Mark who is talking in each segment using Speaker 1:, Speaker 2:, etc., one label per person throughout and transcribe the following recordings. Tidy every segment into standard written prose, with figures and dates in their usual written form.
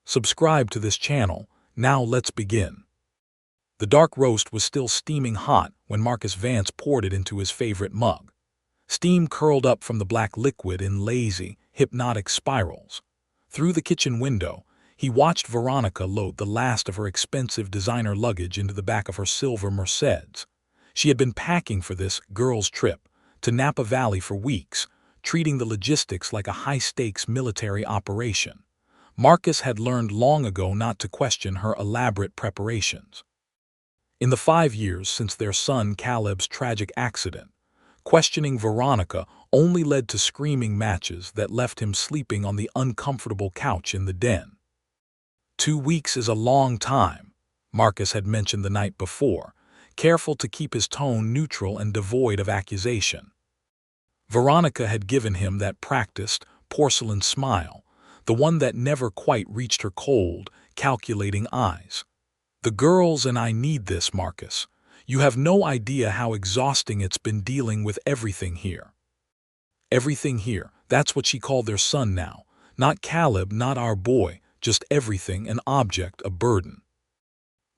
Speaker 1: Subscribe to this channel. Now let's begin. The dark roast was still steaming hot when Marcus Vance poured it into his favorite mug. Steam curled up from the black liquid in lazy, hypnotic spirals. Through the kitchen window, he watched Veronica load the last of her expensive designer luggage into the back of her silver Mercedes. She had been packing for this girls' trip to Napa Valley for weeks, treating the logistics like a high-stakes military operation. Marcus had learned long ago not to question her elaborate preparations. In the 5 years since their son Caleb's tragic accident, questioning Veronica only led to screaming matches that left him sleeping on the uncomfortable couch in the den. 2 weeks is a long time, Marcus had mentioned the night before, careful to keep his tone neutral and devoid of accusation. Veronica had given him that practiced, porcelain smile, the one that never quite reached her cold, calculating eyes. "The girls and I need this, Marcus. You have no idea how exhausting it's been dealing with everything here." Everything here, that's what she called their son now. Not Caleb, not our boy, just everything, an object, a burden.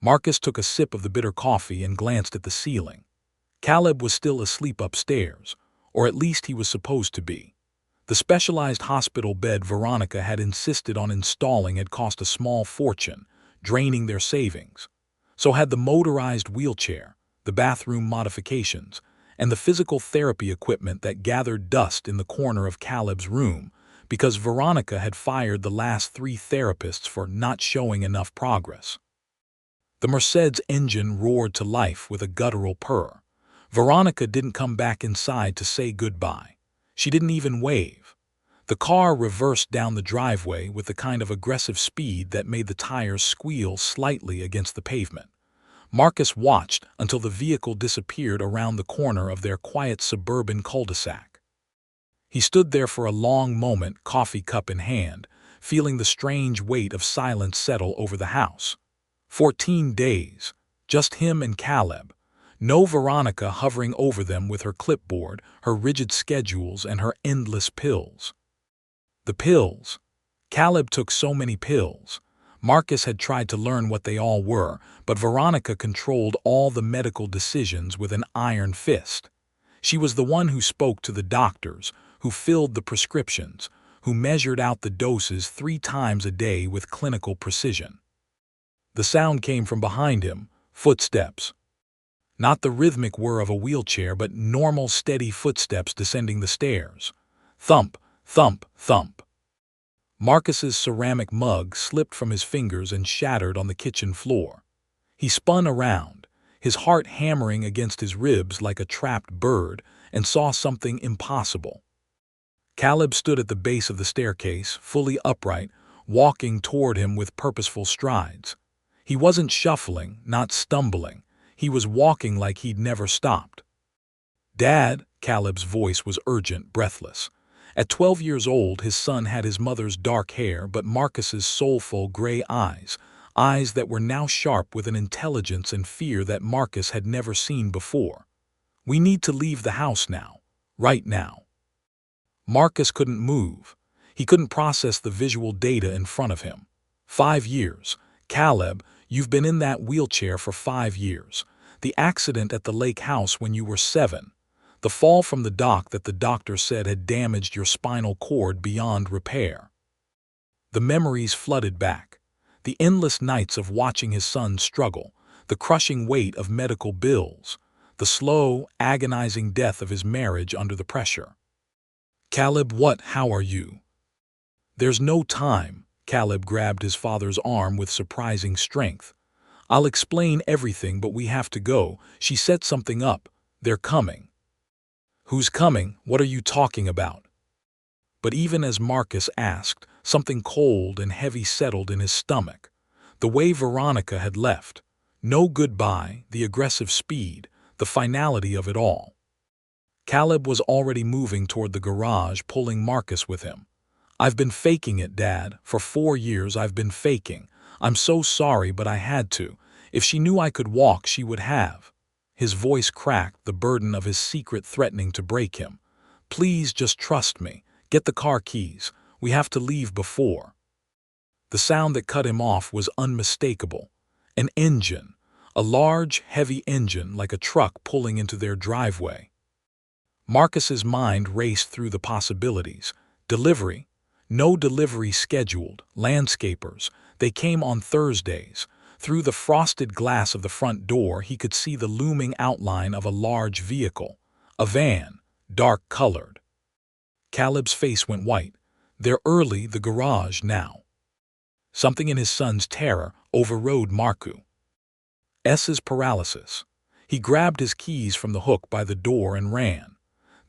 Speaker 1: Marcus took a sip of the bitter coffee and glanced at the ceiling. Caleb was still asleep upstairs, or at least he was supposed to be. The specialized hospital bed Veronica had insisted on installing had cost a small fortune, draining their savings. So had the motorized wheelchair, the bathroom modifications, and the physical therapy equipment that gathered dust in the corner of Caleb's room because Veronica had fired the last 3 therapists for not showing enough progress. The Mercedes engine roared to life with a guttural purr. Veronica didn't come back inside to say goodbye. She didn't even wave. The car reversed down the driveway with the kind of aggressive speed that made the tires squeal slightly against the pavement. Marcus watched until the vehicle disappeared around the corner of their quiet suburban cul-de-sac. He stood there for a long moment, coffee cup in hand, feeling the strange weight of silence settle over the house. 14 days, just him and Caleb. No Veronica hovering over them with her clipboard, her rigid schedules, and her endless pills. The pills. Caleb took so many pills. Marcus had tried to learn what they all were, but Veronica controlled all the medical decisions with an iron fist. She was the one who spoke to the doctors, who filled the prescriptions, who measured out the doses 3 times a day with clinical precision. The sound came from behind him, footsteps. Not the rhythmic whir of a wheelchair, but normal, steady footsteps descending the stairs. Thump, thump, thump. Marcus's ceramic mug slipped from his fingers and shattered on the kitchen floor. He spun around, his heart hammering against his ribs like a trapped bird, and saw something impossible. Caleb stood at the base of the staircase, fully upright, walking toward him with purposeful strides. He wasn't shuffling, not stumbling. He was walking like he'd never stopped. "Dad," Caleb's voice was urgent, breathless. At 12 years old, his son had his mother's dark hair but Marcus's soulful gray eyes, eyes that were now sharp with an intelligence and fear that Marcus had never seen before. "We need to leave the house now. Right now." Marcus couldn't move. He couldn't process the visual data in front of him. 5 years. Caleb, you've been in that wheelchair for 5 years. The accident at the lake house when you were 7. The fall from the dock that the doctor said had damaged your spinal cord beyond repair. The memories flooded back. The endless nights of watching his son struggle, the crushing weight of medical bills, the slow, agonizing death of his marriage under the pressure. "Caleb, how are you?" "There's no time." Caleb grabbed his father's arm with surprising strength. "I'll explain everything, but we have to go. She set something up. They're coming." "Who's coming? What are you talking about?" But even as Marcus asked, something cold and heavy settled in his stomach. The way Veronica had left. No goodbye, the aggressive speed, the finality of it all. Caleb was already moving toward the garage, pulling Marcus with him. "I've been faking it, Dad. For 4 years I've been faking. I'm so sorry, but I had to. If she knew I could walk, she would have." His voice cracked, the burden of his secret threatening to break him. "Please just trust me. Get the car keys. We have to leave before." The sound that cut him off was unmistakable. An engine. A large, heavy engine like a truck pulling into their driveway. Marcus's mind raced through the possibilities. Delivery. No delivery scheduled. Landscapers. They came on Thursdays. Through the frosted glass of the front door, he could see the looming outline of a large vehicle. A van. Dark-colored. Caleb's face went white. They're early, the garage now. Something in his son's terror overrode Marcus's paralysis. He grabbed his keys from the hook by the door and ran.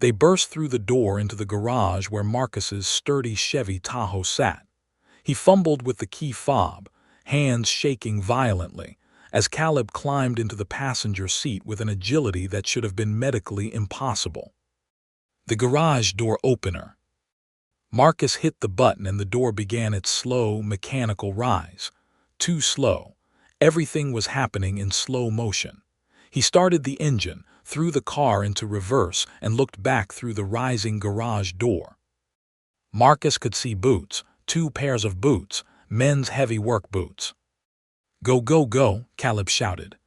Speaker 1: They burst through the door into the garage where Marcus's sturdy Chevy Tahoe sat. He fumbled with the key fob, hands shaking violently, as Caleb climbed into the passenger seat with an agility that should have been medically impossible. The garage door opener. Marcus hit the button and the door began its slow, mechanical rise. Too slow. Everything was happening in slow motion. He started the engine, threw the car into reverse, and looked back through the rising garage door. Marcus could see boots, 2 pairs of boots, men's heavy work boots. "Go, go, go," Caleb shouted.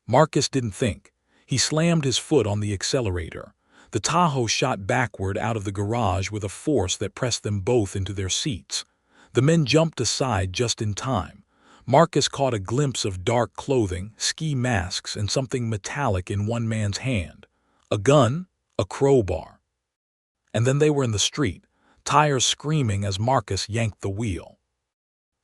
Speaker 1: Marcus didn't think. He slammed his foot on the accelerator. The Tahoe shot backward out of the garage with a force that pressed them both into their seats. The men jumped aside just in time. Marcus caught a glimpse of dark clothing, ski masks, and something metallic in one man's hand. A gun, a crowbar. And then they were in the street, tires screaming as Marcus yanked the wheel.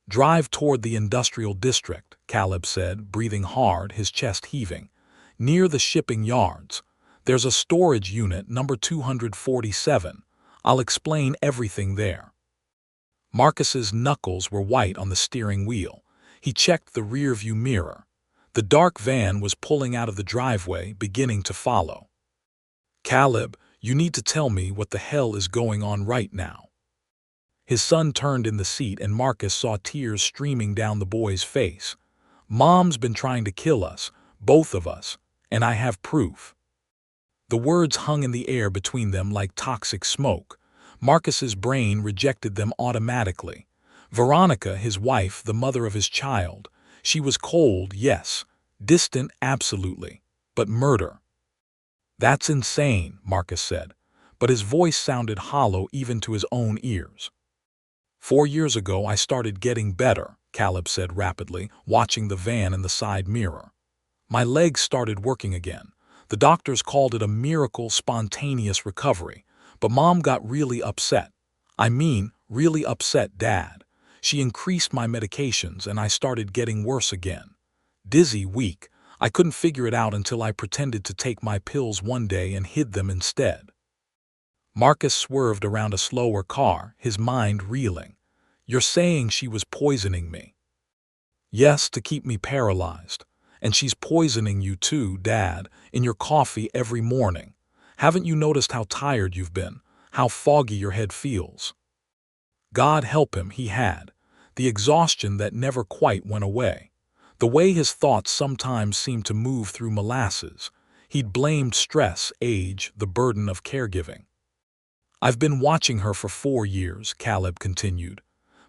Speaker 1: "Drive toward the industrial district," Caleb said, breathing hard, his chest heaving. "Near the shipping yards. There's a storage unit, number 247. I'll explain everything there." Marcus's knuckles were white on the steering wheel. He checked the rearview mirror. The dark van was pulling out of the driveway, beginning to follow. "Caleb, you need to tell me what the hell is going on right now." His son turned in the seat and Marcus saw tears streaming down the boy's face. "Mom's been trying to kill us, both of us, and I have proof." The words hung in the air between them like toxic smoke. Marcus's brain rejected them automatically. Veronica, his wife, the mother of his child, she was cold, yes, distant, absolutely, but murder. "That's insane," Marcus said, but his voice sounded hollow even to his own ears. 4 years ago I started getting better," Caleb said rapidly, watching the van in the side mirror. "My legs started working again. The doctors called it a miracle spontaneous recovery, but Mom got really upset. I mean, really upset, Dad. She increased my medications and I started getting worse again. Dizzy, weak. I couldn't figure it out until I pretended to take my pills one day and hid them instead." Marcus swerved around a slower car, his mind reeling. "You're saying she was poisoning me?" "Yes, to keep me paralyzed. And she's poisoning you too, Dad, in your coffee every morning. Haven't you noticed how tired you've been, how foggy your head feels?" God help him, he had. The exhaustion that never quite went away. The way his thoughts sometimes seemed to move through molasses. He'd blamed stress, age, the burden of caregiving. "I've been watching her for 4 years, Caleb continued.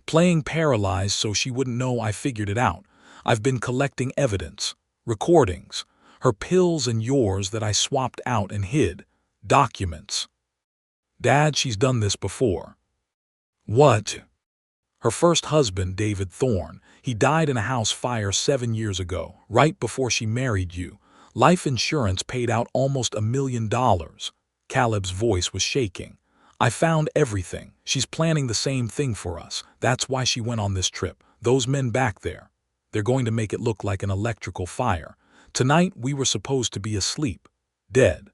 Speaker 1: Playing Paralyzed so she wouldn't know I figured it out. I've been collecting evidence, recordings, her pills and yours that I swapped out and hid, documents. Dad, she's done this before." "What?" "Her first husband, David Thorne, he died in a house fire 7 years ago, right before she married you. Life insurance paid out almost $1 million. Caleb's voice was shaking. "I found everything. She's planning the same thing for us. That's why she went on this trip. Those men back there. They're going to make it look like an electrical fire. Tonight we were supposed to be asleep. Dead."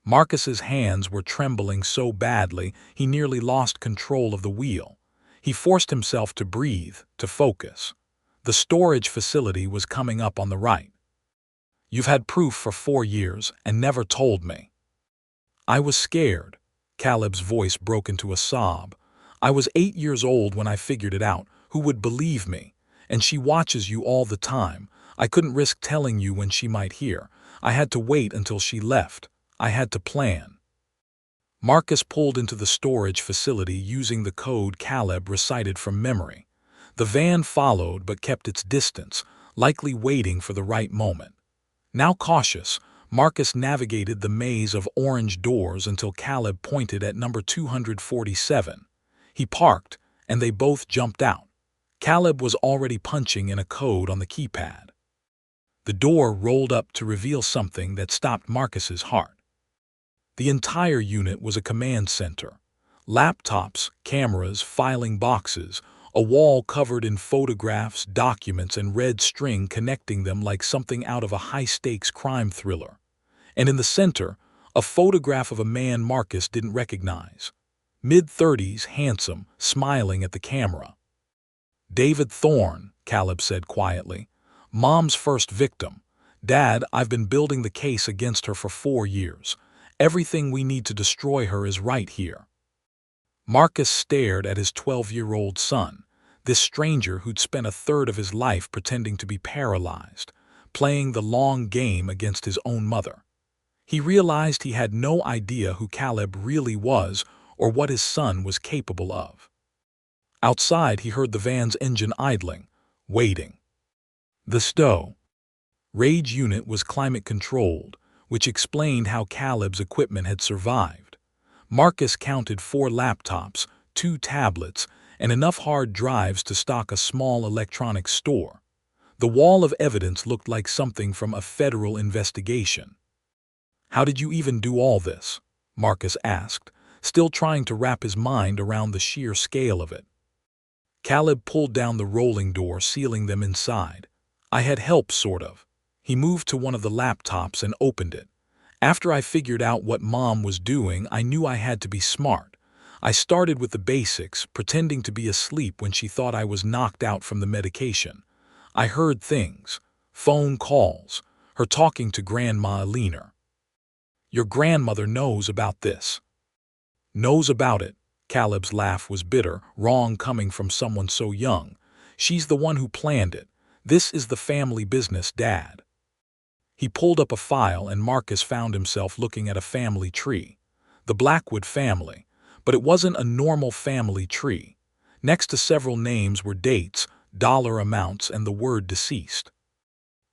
Speaker 1: Marcus's hands were trembling so badly he nearly lost control of the wheel. He forced himself to breathe, to focus. The storage facility was coming up on the right. "You've had proof for 4 years and never told me." "I was scared." Caleb's voice broke into a sob. "I was 8 years old when I figured it out. Who would believe me? And she watches you all the time. I couldn't risk telling you when she might hear. I had to wait until she left. I had to plan." Marcus pulled into the storage facility using the code Caleb recited from memory. The van followed but kept its distance, likely waiting for the right moment. Now cautious, Marcus navigated the maze of orange doors until Caleb pointed at number 247. He parked, and they both jumped out. Caleb was already punching in a code on the keypad. The door rolled up to reveal something that stopped Marcus's heart. The entire unit was a command center. Laptops, cameras, filing boxes, a wall covered in photographs, documents, and red string connecting them like something out of a high-stakes crime thriller. And in the center, a photograph of a man Marcus didn't recognize. Mid-30s, handsome, smiling at the camera. "David Thorne," Caleb said quietly. "Mom's first victim. Dad, I've been building the case against her for 4 years. Everything we need to destroy her is right here." Marcus stared at his 12-year-old son, this stranger who'd spent a third of his life pretending to be paralyzed, playing the long game against his own mother. He realized he had no idea who Caleb really was or what his son was capable of. Outside, he heard the van's engine idling, waiting. The stow rage unit was climate-controlled, which explained how Caleb's equipment had survived. Marcus counted 4 laptops, 2 tablets, and enough hard drives to stock a small electronics store. The wall of evidence looked like something from a federal investigation. "How did you even do all this?" Marcus asked, still trying to wrap his mind around the sheer scale of it. Caleb pulled down the rolling door, sealing them inside. "I had help, sort of." He moved to one of the laptops and opened it. "After I figured out what Mom was doing, I knew I had to be smart. I started with the basics, pretending to be asleep when she thought I was knocked out from the medication. I heard things, phone calls, her talking to Grandma Alina." "Your grandmother knows about this." "Knows about it." Caleb's laugh was bitter, wrong coming from someone so young. "She's the one who planned it. This is the family business, Dad." He pulled up a file and Marcus found himself looking at a family tree. The Blackwood family. But it wasn't a normal family tree. Next to several names were dates, dollar amounts, and the word deceased.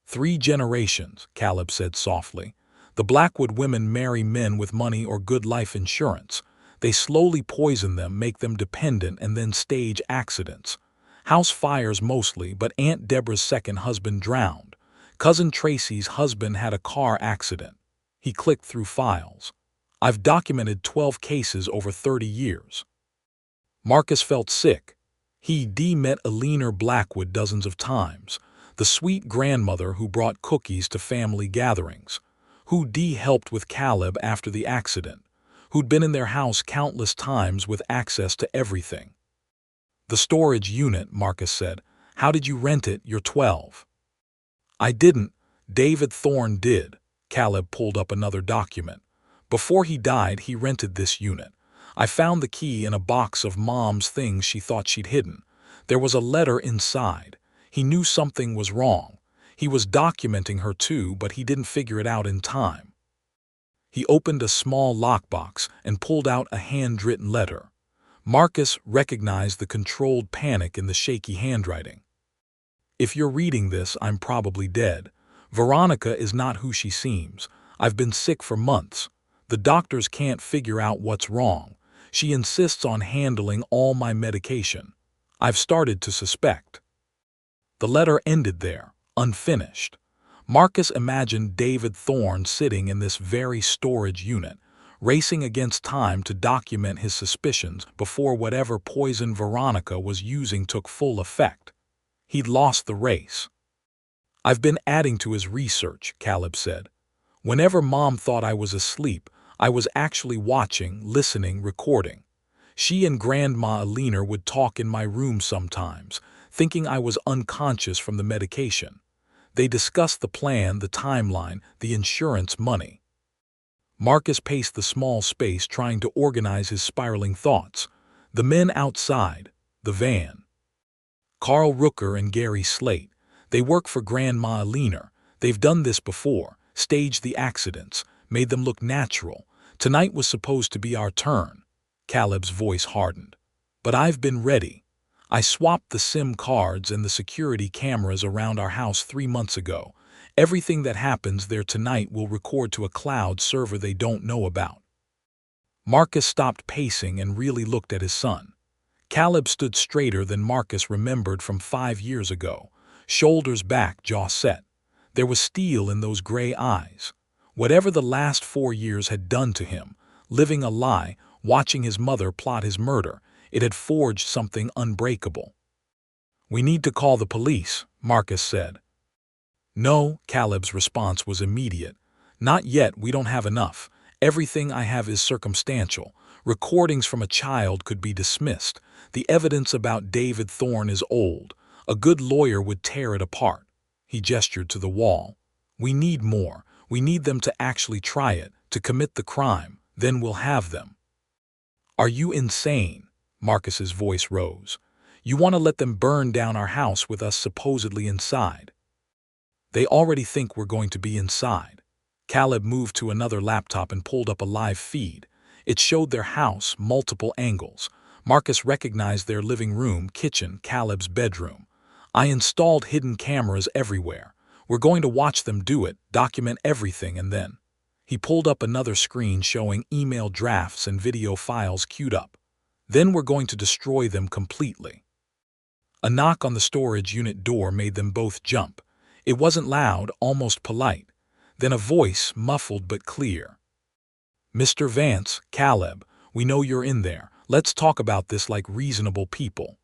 Speaker 1: 3 generations, Caleb said softly. The Blackwood women marry men with money or good life insurance. They slowly poison them, make them dependent, and then stage accidents. House fires mostly, but Aunt Deborah's second husband drowned. Cousin Tracy's husband had a car accident. He clicked through files. "I've documented 12 cases over 30 years." Marcus felt sick. He'd met Alina Blackwood dozens of times, the sweet grandmother who brought cookies to family gatherings, who'd helped with Caleb after the accident, who'd been in their house countless times with access to everything. "The storage unit," Marcus said. "How did you rent it? You're 12. "I didn't. David Thorne did." Caleb pulled up another document. "Before he died, he rented this unit. I found the key in a box of Mom's things she thought she'd hidden. There was a letter inside. He knew something was wrong. He was documenting her too, but he didn't figure it out in time." He opened a small lockbox and pulled out a handwritten letter. Marcus recognized the controlled panic in the shaky handwriting. "If you're reading this, I'm probably dead. Veronica is not who she seems. I've been sick for months. The doctors can't figure out what's wrong. She insists on handling all my medication. I've started to suspect." The letter ended there, unfinished. Marcus imagined David Thorne sitting in this very storage unit, racing against time to document his suspicions before whatever poison Veronica was using took full effect. He'd lost the race. "I've been adding to his research," Caleb said. "Whenever Mom thought I was asleep, I was actually watching, listening, recording. She and Grandma Alina would talk in my room sometimes, thinking I was unconscious from the medication. They discussed the plan, the timeline, the insurance money." Marcus paced the small space, trying to organize his spiraling thoughts. The men outside, the van. Carl Rooker and Gary Slate. They work for Grandma Alina. They've done this before, staged the accidents, made them look natural. Tonight was supposed to be our turn. Caleb's voice hardened. "But I've been ready. I swapped the SIM cards and the security cameras around our house 3 months ago. Everything that happens there tonight will record to a cloud server they don't know about." Marcus stopped pacing and really looked at his son. Caleb stood straighter than Marcus remembered from 5 years ago, shoulders back, jaw set. There was steel in those gray eyes. Whatever the last 4 years had done to him, living a lie, watching his mother plot his murder, it had forged something unbreakable. "We need to call the police," Marcus said. "No," Caleb's response was immediate. "Not yet, we don't have enough. Everything I have is circumstantial. Recordings from a child could be dismissed. The evidence about David Thorne is old. A good lawyer would tear it apart." He gestured to the wall. "We need more. We need them to actually try it, to commit the crime. Then we'll have them." "Are you insane?" Marcus's voice rose. "You want to let them burn down our house with us supposedly inside?" "They already think we're going to be inside." Caleb moved to another laptop and pulled up a live feed. It showed their house, multiple angles. Marcus recognized their living room, kitchen, Caleb's bedroom. "I installed hidden cameras everywhere. We're going to watch them do it, document everything, and then—" He pulled up another screen showing email drafts and video files queued up. "Then we're going to destroy them completely." A knock on the storage unit door made them both jump. It wasn't loud, almost polite. Then a voice, muffled but clear. "Mr. Vance, Caleb, we know you're in there. Let's talk about this like reasonable people."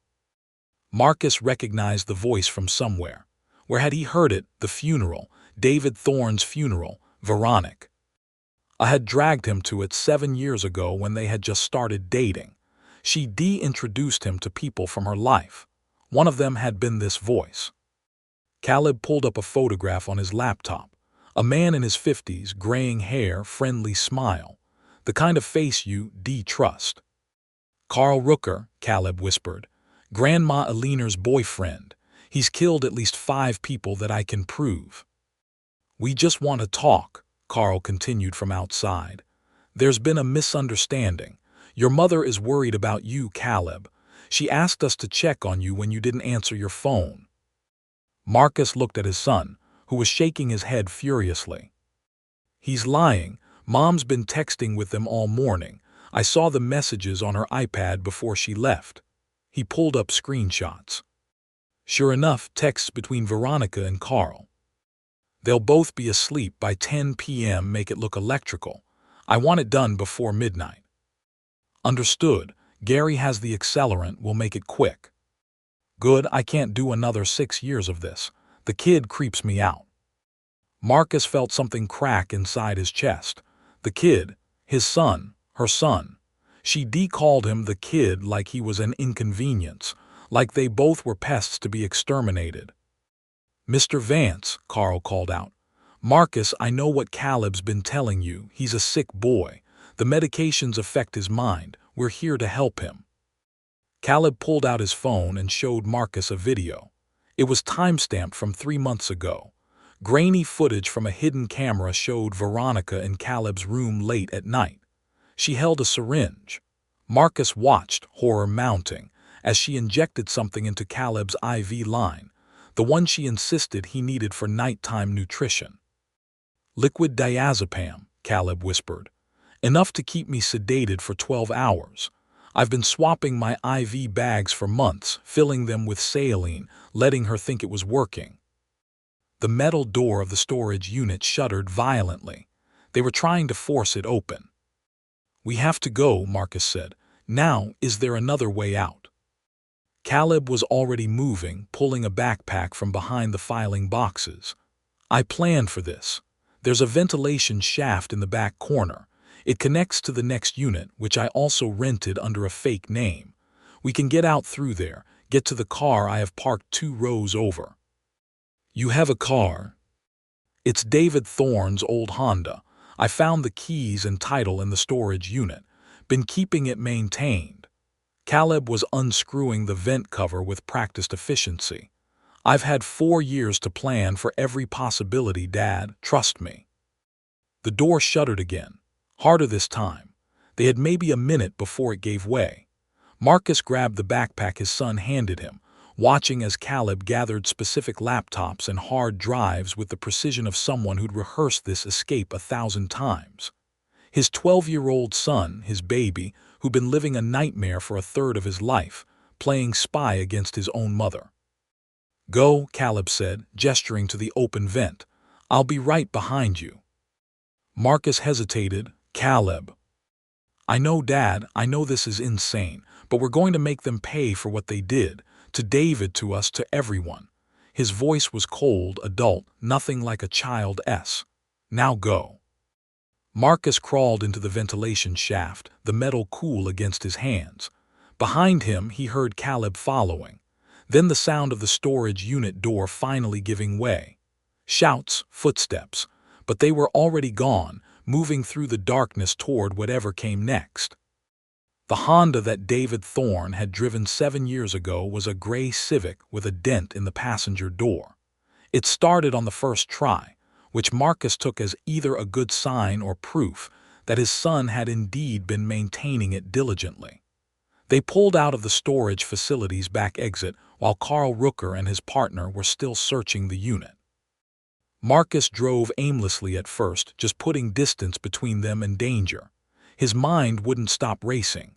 Speaker 1: Marcus recognized the voice from somewhere. Where had he heard it? The funeral. David Thorne's funeral. Veronica. I had dragged him to it 7 years ago when they had just started dating. She de-introduced him to people from her life. One of them had been this voice. Caleb pulled up a photograph on his laptop. A man in his 50s, graying hair, friendly smile. The kind of face you de-trust. "Carl Rooker," Caleb whispered. "Grandma Eleanor's boyfriend. He's killed at least 5 people that I can prove." "We just want to talk," Carl continued from outside. "There's been a misunderstanding. Your mother is worried about you, Caleb. She asked us to check on you when you didn't answer your phone." Marcus looked at his son, who was shaking his head furiously. "He's lying. Mom's been texting with them all morning. I saw the messages on her iPad before she left." He pulled up screenshots. Sure enough, texts between Veronica and Carl. "They'll both be asleep by 10 p.m. Make it look electrical. I want it done before midnight." "Understood. Gary has the accelerant. We'll make it quick." "Good, I can't do another 6 years of this. The kid creeps me out." Marcus felt something crack inside his chest. The kid, his son, her son. She decalled him the kid like he was an inconvenience, like they both were pests to be exterminated. "Mr. Vance," Carl called out. "Marcus, I know what Caleb's been telling you. He's a sick boy. The medications affect his mind. We're here to help him." Caleb pulled out his phone and showed Marcus a video. It was timestamped from 3 months ago. Grainy footage from a hidden camera showed Veronica in Caleb's room late at night. She held a syringe. Marcus watched, horror mounting, as she injected something into Caleb's IV line, the one she insisted he needed for nighttime nutrition. "Liquid diazepam," Caleb whispered. "Enough to keep me sedated for 12 hours. I've been swapping my IV bags for months, filling them with saline, letting her think it was working." The metal door of the storage unit shuddered violently. They were trying to force it open. "We have to go," Marcus said. "Now, is there another way out?" Caleb was already moving, pulling a backpack from behind the filing boxes. "I planned for this. There's a ventilation shaft in the back corner. It connects to the next unit, which I also rented under a fake name. We can get out through there, get to the car I have parked 2 rows over." "You have a car?" "It's David Thorne's old Honda. I found the keys and title in the storage unit. Been keeping it maintained." Caleb was unscrewing the vent cover with practiced efficiency. "I've had 4 years to plan for every possibility, Dad. Trust me." The door shuttered again. Harder this time. They had maybe a minute before it gave way. Marcus grabbed the backpack his son handed him, watching as Caleb gathered specific laptops and hard drives with the precision of someone who'd rehearsed this escape 1,000 times. His 12-year-old son, his baby, who'd been living a nightmare for a third of his life, playing spy against his own mother. "Go," Caleb said, gesturing to the open vent. "I'll be right behind you." Marcus hesitated. "Caleb." "I know, Dad, I know this is insane, but we're going to make them pay for what they did. To David, to us, to everyone." His voice was cold, adult, nothing like a child's. "Now go." Marcus crawled into the ventilation shaft, the metal cool against his hands. Behind him, he heard Caleb following. Then the sound of the storage unit door finally giving way. Shouts, footsteps, but they were already gone, moving through the darkness toward whatever came next. The Honda that David Thorne had driven 7 years ago was a gray Civic with a dent in the passenger door. It started on the first try, which Marcus took as either a good sign or proof that his son had indeed been maintaining it diligently. They pulled out of the storage facility's back exit while Carl Rooker and his partner were still searching the unit. Marcus drove aimlessly at first, just putting distance between them and danger. His mind wouldn't stop racing.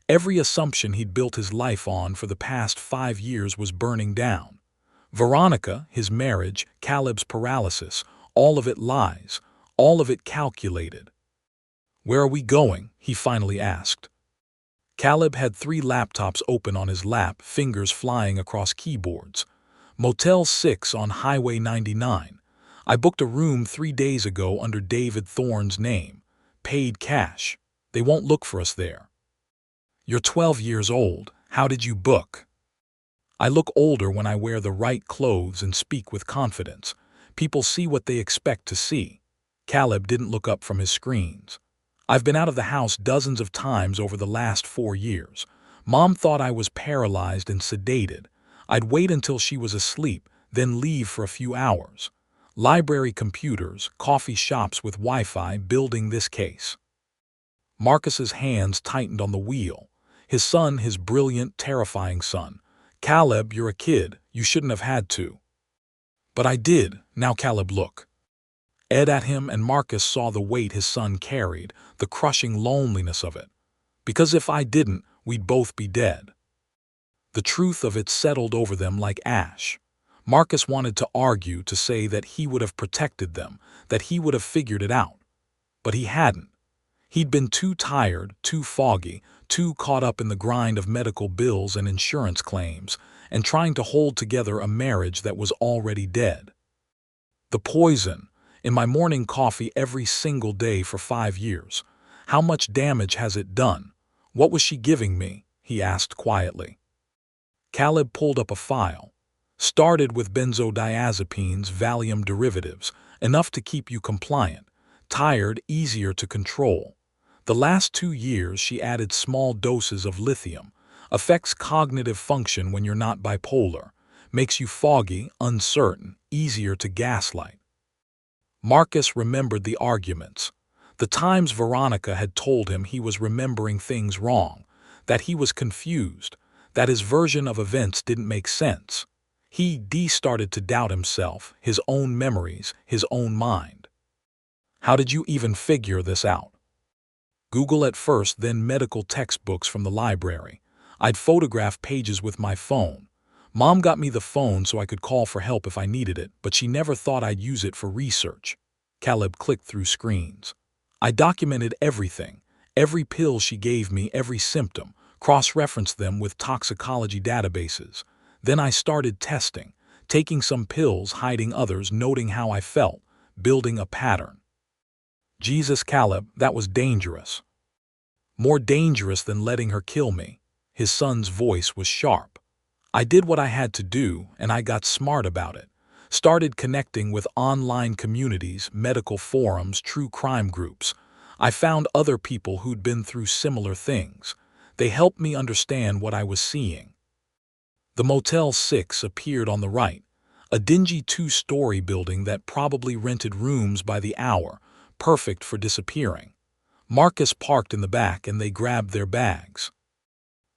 Speaker 1: Every assumption he'd built his life on for the past 5 years was burning down. Veronica, his marriage, Caleb's paralysis, all of it lies, all of it calculated. "Where are we going?" he finally asked. Caleb had 3 laptops open on his lap, fingers flying across keyboards. "Motel 6 on Highway 99. I booked a room 3 days ago under David Thorne's name. Paid cash. They won't look for us there." "You're 12 years old. How did you book?" "I look older when I wear the right clothes and speak with confidence. People see what they expect to see." Caleb didn't look up from his screens. "I've been out of the house dozens of times over the last 4 years. Mom thought I was paralyzed and sedated. I'd wait until she was asleep, then leave for a few hours. Library computers, coffee shops with Wi-Fi building this case." Marcus's hands tightened on the wheel. His son, his brilliant, terrifying son. "Caleb, you're a kid. You shouldn't have had to." "But I did." Now Caleb look. Ed at him, and Marcus saw the weight his son carried, the crushing loneliness of it. "Because if I didn't, we'd both be dead." The truth of it settled over them like ash. Marcus wanted to argue, to say that he would have protected them, that he would have figured it out. But he hadn't. He'd been too tired, too foggy, too caught up in the grind of medical bills and insurance claims, and trying to hold together a marriage that was already dead. "The poison. In my morning coffee every single day for 5 years. How much damage has it done? What was she giving me?" he asked quietly. Caleb pulled up a file. "Started with benzodiazepines, Valium derivatives, enough to keep you compliant. Tired, easier to control. The last 2 years she added small doses of lithium. Affects cognitive function when you're not bipolar. Makes you foggy, uncertain, easier to gaslight." Marcus remembered the arguments. The times Veronica had told him he was remembering things wrong, that he was confused, that his version of events didn't make sense. He started to doubt himself, his own memories, his own mind. "How did you even figure this out?" "Google at first, then medical textbooks from the library. I'd photograph pages with my phone. Mom got me the phone so I could call for help if I needed it, but she never thought I'd use it for research." Caleb clicked through screens. "I documented everything, every pill she gave me, every symptom, cross-referenced them with toxicology databases. Then I started testing, taking some pills, hiding others, noting how I felt, building a pattern." "Jesus, Caleb, that was dangerous." "More dangerous than letting her kill me." His son's voice was sharp. "I did what I had to do, and I got smart about it. Started connecting with online communities, medical forums, true crime groups. I found other people who'd been through similar things. They helped me understand what I was seeing." The Motel 6 appeared on the right, a dingy 2-story building that probably rented rooms by the hour, perfect for disappearing. Marcus parked in the back and they grabbed their bags.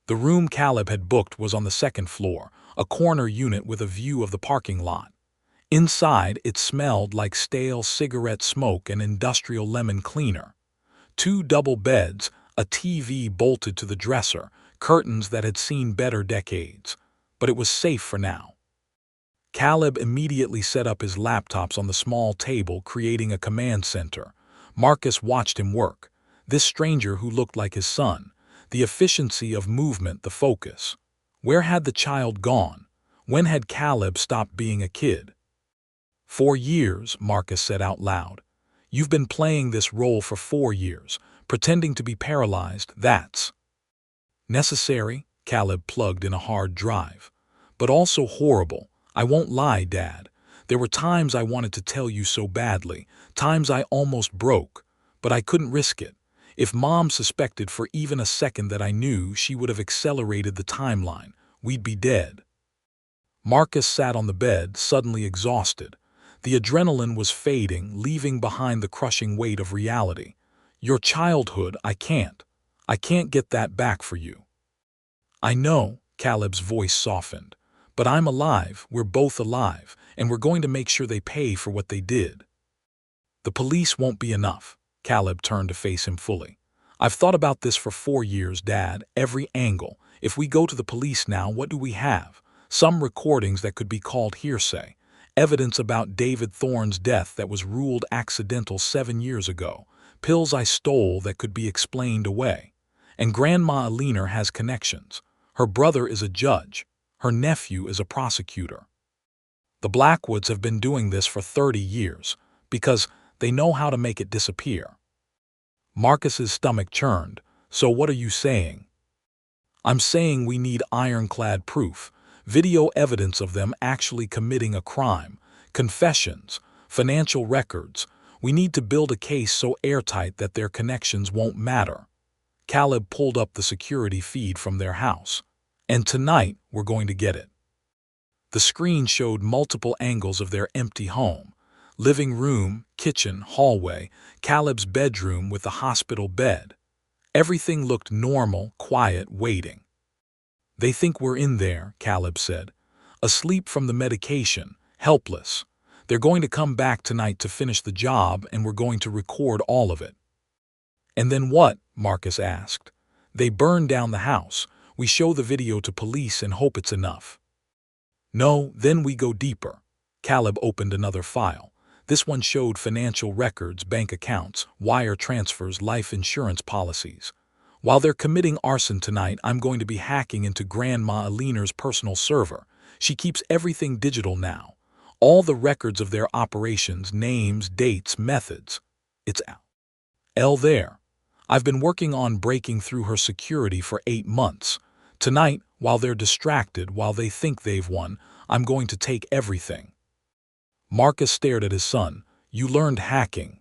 Speaker 1: The room Caleb had booked was on the second floor, a corner unit with a view of the parking lot. Inside, it smelled like stale cigarette smoke and industrial lemon cleaner. 2 double beds, a TV bolted to the dresser, curtains that had seen better decades. But it was safe for now. Caleb immediately set up his laptops on the small table, creating a command center. Marcus watched him work. This stranger who looked like his son. The efficiency of movement, the focus. Where had the child gone? When had Caleb stopped being a kid? 4 years, Marcus said out loud. You've been playing this role for 4 years, pretending to be paralyzed. That's necessary, Caleb plugged in a hard drive. But also horrible. I won't lie, Dad. There were times I wanted to tell you so badly, times I almost broke, but I couldn't risk it. If Mom suspected for even a second that I knew, she would have accelerated the timeline. We'd be dead. Marcus sat on the bed, suddenly exhausted. The adrenaline was fading, leaving behind the crushing weight of reality. Your childhood, I can't get that back for you. I know, Caleb's voice softened. But I'm alive, we're both alive, and we're going to make sure they pay for what they did. The police won't be enough. Caleb turned to face him fully. I've thought about this for 4 years, Dad, every angle. If we go to the police now, what do we have? Some recordings that could be called hearsay. Evidence about David Thorne's death that was ruled accidental 7 years ago. Pills I stole that could be explained away. And Grandma Alina has connections. Her brother is a judge. Her nephew is a prosecutor. The Blackwoods have been doing this for 30 years because they know how to make it disappear. Marcus's stomach churned. So what are you saying? I'm saying we need ironclad proof, video evidence of them actually committing a crime, confessions, financial records. We need to build a case so airtight that their connections won't matter. Caleb pulled up the security feed from their house. And tonight, we're going to get it. The screen showed multiple angles of their empty home. Living room, kitchen, hallway, Caleb's bedroom with the hospital bed. Everything looked normal, quiet, waiting. They think we're in there, Caleb said. Asleep from the medication, helpless. They're going to come back tonight to finish the job, and we're going to record all of it. And then what? Marcus asked. They burn down the house. We show the video to police and hope it's enough. No, then we go deeper. Caleb opened another file. This one showed financial records, bank accounts, wire transfers, life insurance policies. While they're committing arson tonight, I'm going to be hacking into Grandma Alina's personal server. She keeps everything digital now. All the records of their operations, names, dates, methods. It's all there. I've been working on breaking through her security for 8 months. Tonight, while they're distracted, while they think they've won, I'm going to take everything. Marcus stared at his son. You learned hacking.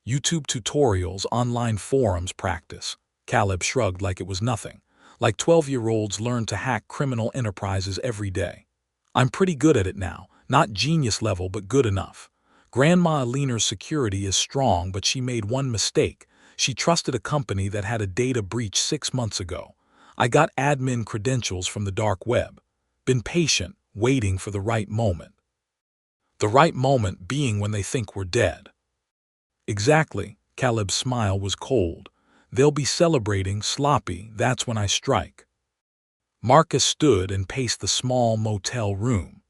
Speaker 1: YouTube tutorials, online forums, practice. Caleb shrugged like it was nothing. Like 12-year-olds learn to hack criminal enterprises every day. I'm pretty good at it now. Not genius level, but good enough. Grandma Alina's security is strong, but she made one mistake. She trusted a company that had a data breach 6 months ago. I got admin credentials from the dark web. Been patient, waiting for the right moment. The right moment being when they think we're dead. Exactly. Caleb's smile was cold. They'll be celebrating, sloppy, that's when I strike. Marcus stood and paced the small motel room.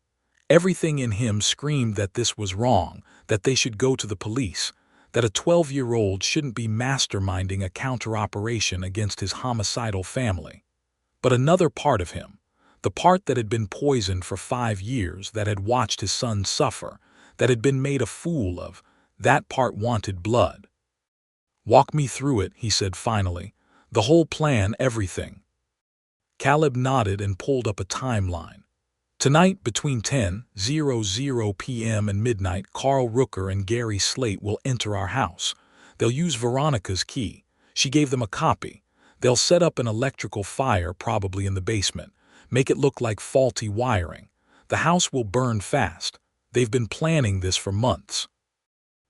Speaker 1: Everything in him screamed that this was wrong, that they should go to the police, that a 12-year-old shouldn't be masterminding a counter-operation against his homicidal family. But another part of him, the part that had been poisoned for 5 years, that had watched his son suffer, that had been made a fool of, that part wanted blood. Walk me through it, he said finally. The whole plan, everything. Caleb nodded and pulled up a timeline. Tonight, between 10:00 p.m. and midnight, Carl Rooker and Gary Slate will enter our house. They'll use Veronica's key. She gave them a copy. They'll set up an electrical fire, probably in the basement. Make it look like faulty wiring. The house will burn fast. They've been planning this for months.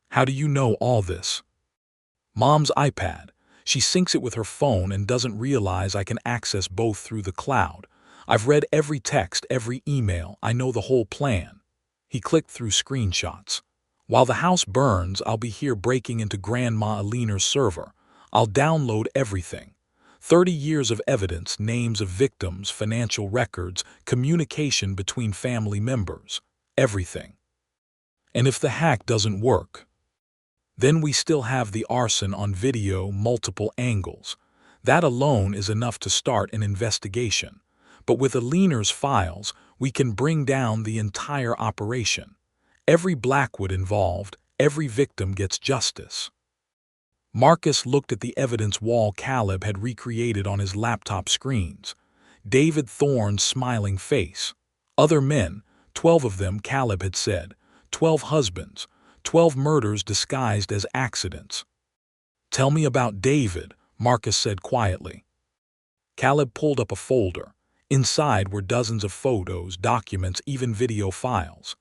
Speaker 1: How do you know all this? Mom's iPad. She syncs it with her phone and doesn't realize I can access both through the cloud. I've read every text, every email. I know the whole plan. He clicked through screenshots. While the house burns, I'll be here breaking into Grandma Alina's server. I'll download everything. 30 years of evidence, names of victims, financial records, communication between family members. Everything. And if the hack doesn't work, then we still have the arson on video, multiple angles. That alone is enough to start an investigation. But with Alina's files, we can bring down the entire operation. Every Blackwood involved, every victim gets justice. Marcus looked at the evidence wall Caleb had recreated on his laptop screens. David Thorne's smiling face. Other men, 12 of them, Caleb had said. 12 husbands. 12 murders disguised as accidents. Tell me about David, Marcus said quietly. Caleb pulled up a folder. Inside were dozens of photos, documents, even video files.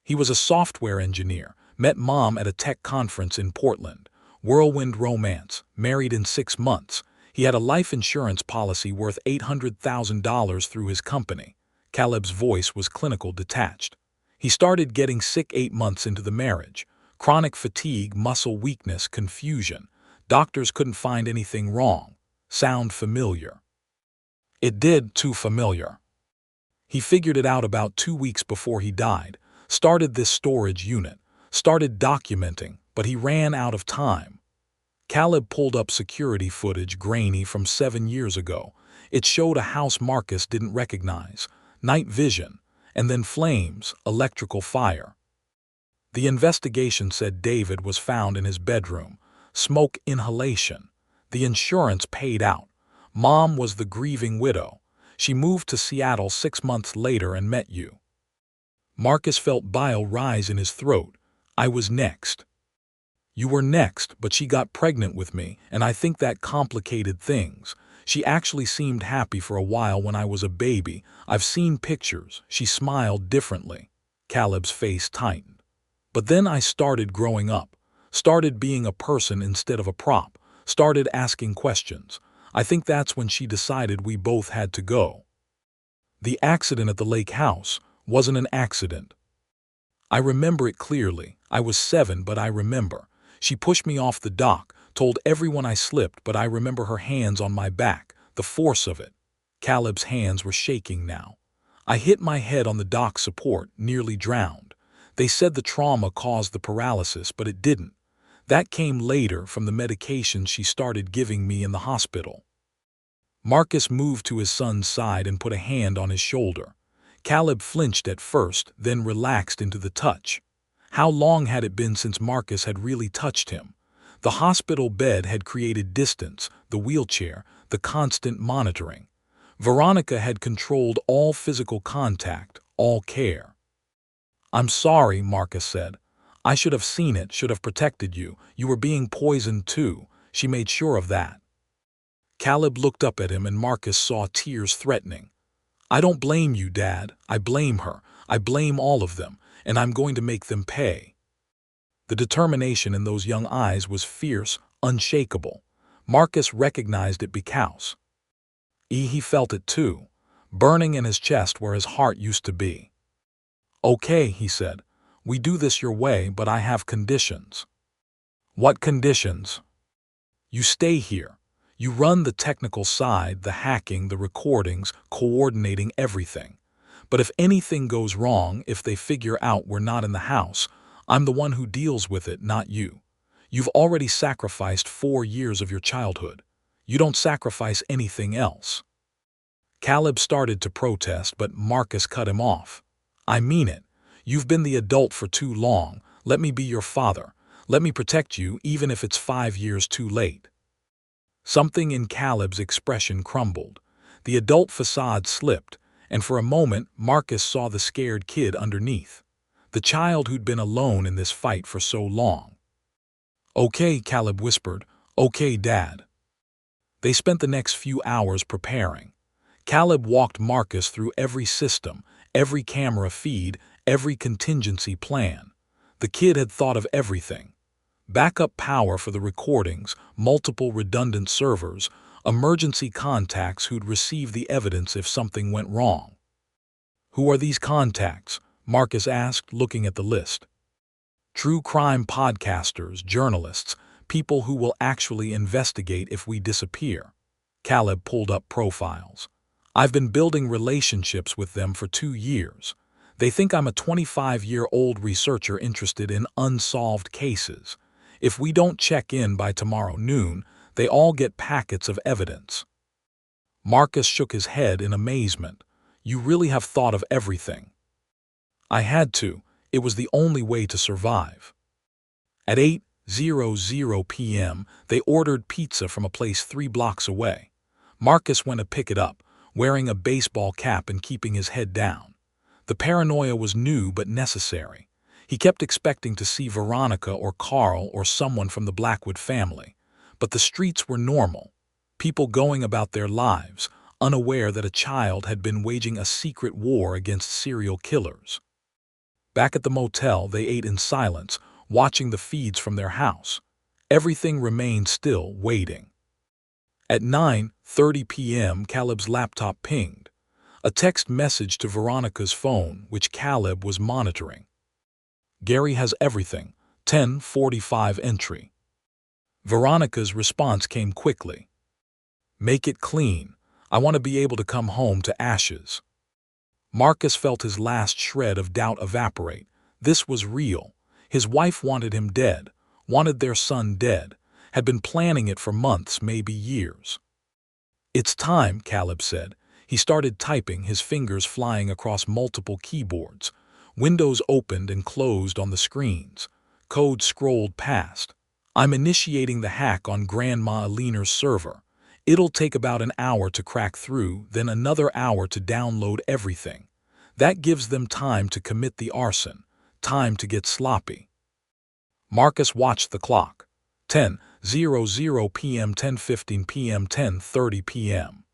Speaker 1: He was a software engineer, met Mom at a tech conference in Portland. Whirlwind romance, married in 6 months. He had a life insurance policy worth $800,000 through his company. Caleb's voice was clinical, detached. He started getting sick 8 months into the marriage. Chronic fatigue, muscle weakness, confusion. Doctors couldn't find anything wrong. Sound familiar? It did, too familiar. He figured it out about 2 weeks before he died. Started this storage unit. Started documenting, but he ran out of time. Caleb pulled up security footage, grainy, from 7 years ago. It showed a house Marcus didn't recognize. Night vision. And then flames, electrical fire. The investigation said David was found in his bedroom. Smoke inhalation. The insurance paid out. Mom was the grieving widow. She moved to Seattle 6 months later and met you. Marcus felt bile rise in his throat. I was next. You were next, but she got pregnant with me, and I think that complicated things. She actually seemed happy for a while when I was a baby. I've seen pictures. She smiled differently. Caleb's face tightened. But then I started growing up. Started being a person instead of a prop. Started asking questions. I think that's when she decided we both had to go. The accident at the lake house wasn't an accident. I remember it clearly. I was 7, but I remember. She pushed me off the dock, told everyone I slipped, but I remember her hands on my back, the force of it. Caleb's hands were shaking now. I hit my head on the dock support, nearly drowned. They said the trauma caused the paralysis, but it didn't. That came later from the medication she started giving me in the hospital. Marcus moved to his son's side and put a hand on his shoulder. Caleb flinched at first, then relaxed into the touch. How long had it been since Marcus had really touched him? The hospital bed had created distance, the wheelchair, the constant monitoring. Veronica had controlled all physical contact, all care. I'm sorry, Marcus said. I should have seen it, should have protected you. You were being poisoned too. She made sure of that. Caleb looked up at him and Marcus saw tears threatening. I don't blame you, Dad. I blame her. I blame all of them, and I'm going to make them pay. The determination in those young eyes was fierce, unshakable. Marcus recognized it because he felt it too, burning in his chest where his heart used to be. Okay, he said. We do this your way, but I have conditions. What conditions? You stay here. You run the technical side, the hacking, the recordings, coordinating everything. But if anything goes wrong, if they figure out we're not in the house, I'm the one who deals with it, not you. You've already sacrificed 4 years of your childhood. You don't sacrifice anything else. Caleb started to protest, but Marcus cut him off. I mean it. You've been the adult for too long. Let me be your father. Let me protect you, even if it's 5 years too late. Something in Caleb's expression crumbled. The adult facade slipped, and for a moment Marcus saw the scared kid underneath. The child who'd been alone in this fight for so long. Okay, Caleb whispered. Okay, Dad. They spent the next few hours preparing. Caleb walked Marcus through every system, every camera feed, every contingency plan. The kid had thought of everything. backup power for the recordings, multiple redundant servers, emergency contacts who'd receive the evidence if something went wrong. "Who are these contacts?" Marcus asked, looking at the list. "True crime podcasters, journalists, people who will actually investigate if we disappear." Caleb pulled up profiles. "I've been building relationships with them for 2 years. They think I'm a 25-year-old researcher interested in unsolved cases. If we don't check in by tomorrow noon, they all get packets of evidence." Marcus shook his head in amazement. "You really have thought of everything." "I had to. It was the only way to survive." At 8:00 p.m., they ordered pizza from a place 3 blocks away. Marcus went to pick it up, wearing a baseball cap and keeping his head down. The paranoia was new but necessary. He kept expecting to see Veronica or Carl or someone from the Blackwood family. But the streets were normal. People going about their lives, unaware that a child had been waging a secret war against serial killers. Back at the motel, they ate in silence, watching the feeds from their house. Everything remained still, waiting. At 9:30 p.m., Caleb's laptop pinged. A text message to Veronica's phone, which Caleb was monitoring. "Gary has everything. 10:45 entry." Veronica's response came quickly. "Make it clean. I want to be able to come home to ashes." Marcus felt his last shred of doubt evaporate. This was real. His wife wanted him dead, wanted their son dead, had been planning it for months, maybe years. "It's time," Caleb said. He started typing, his fingers flying across multiple keyboards. Windows opened and closed on the screens. Code scrolled past. "I'm initiating the hack on Grandma Aliner's server. It'll take about an hour to crack through, then another hour to download everything. That gives them time to commit the arson, time to get sloppy." Marcus watched the clock. 10:00 p.m., 10:15 p.m., 10:30 p.m.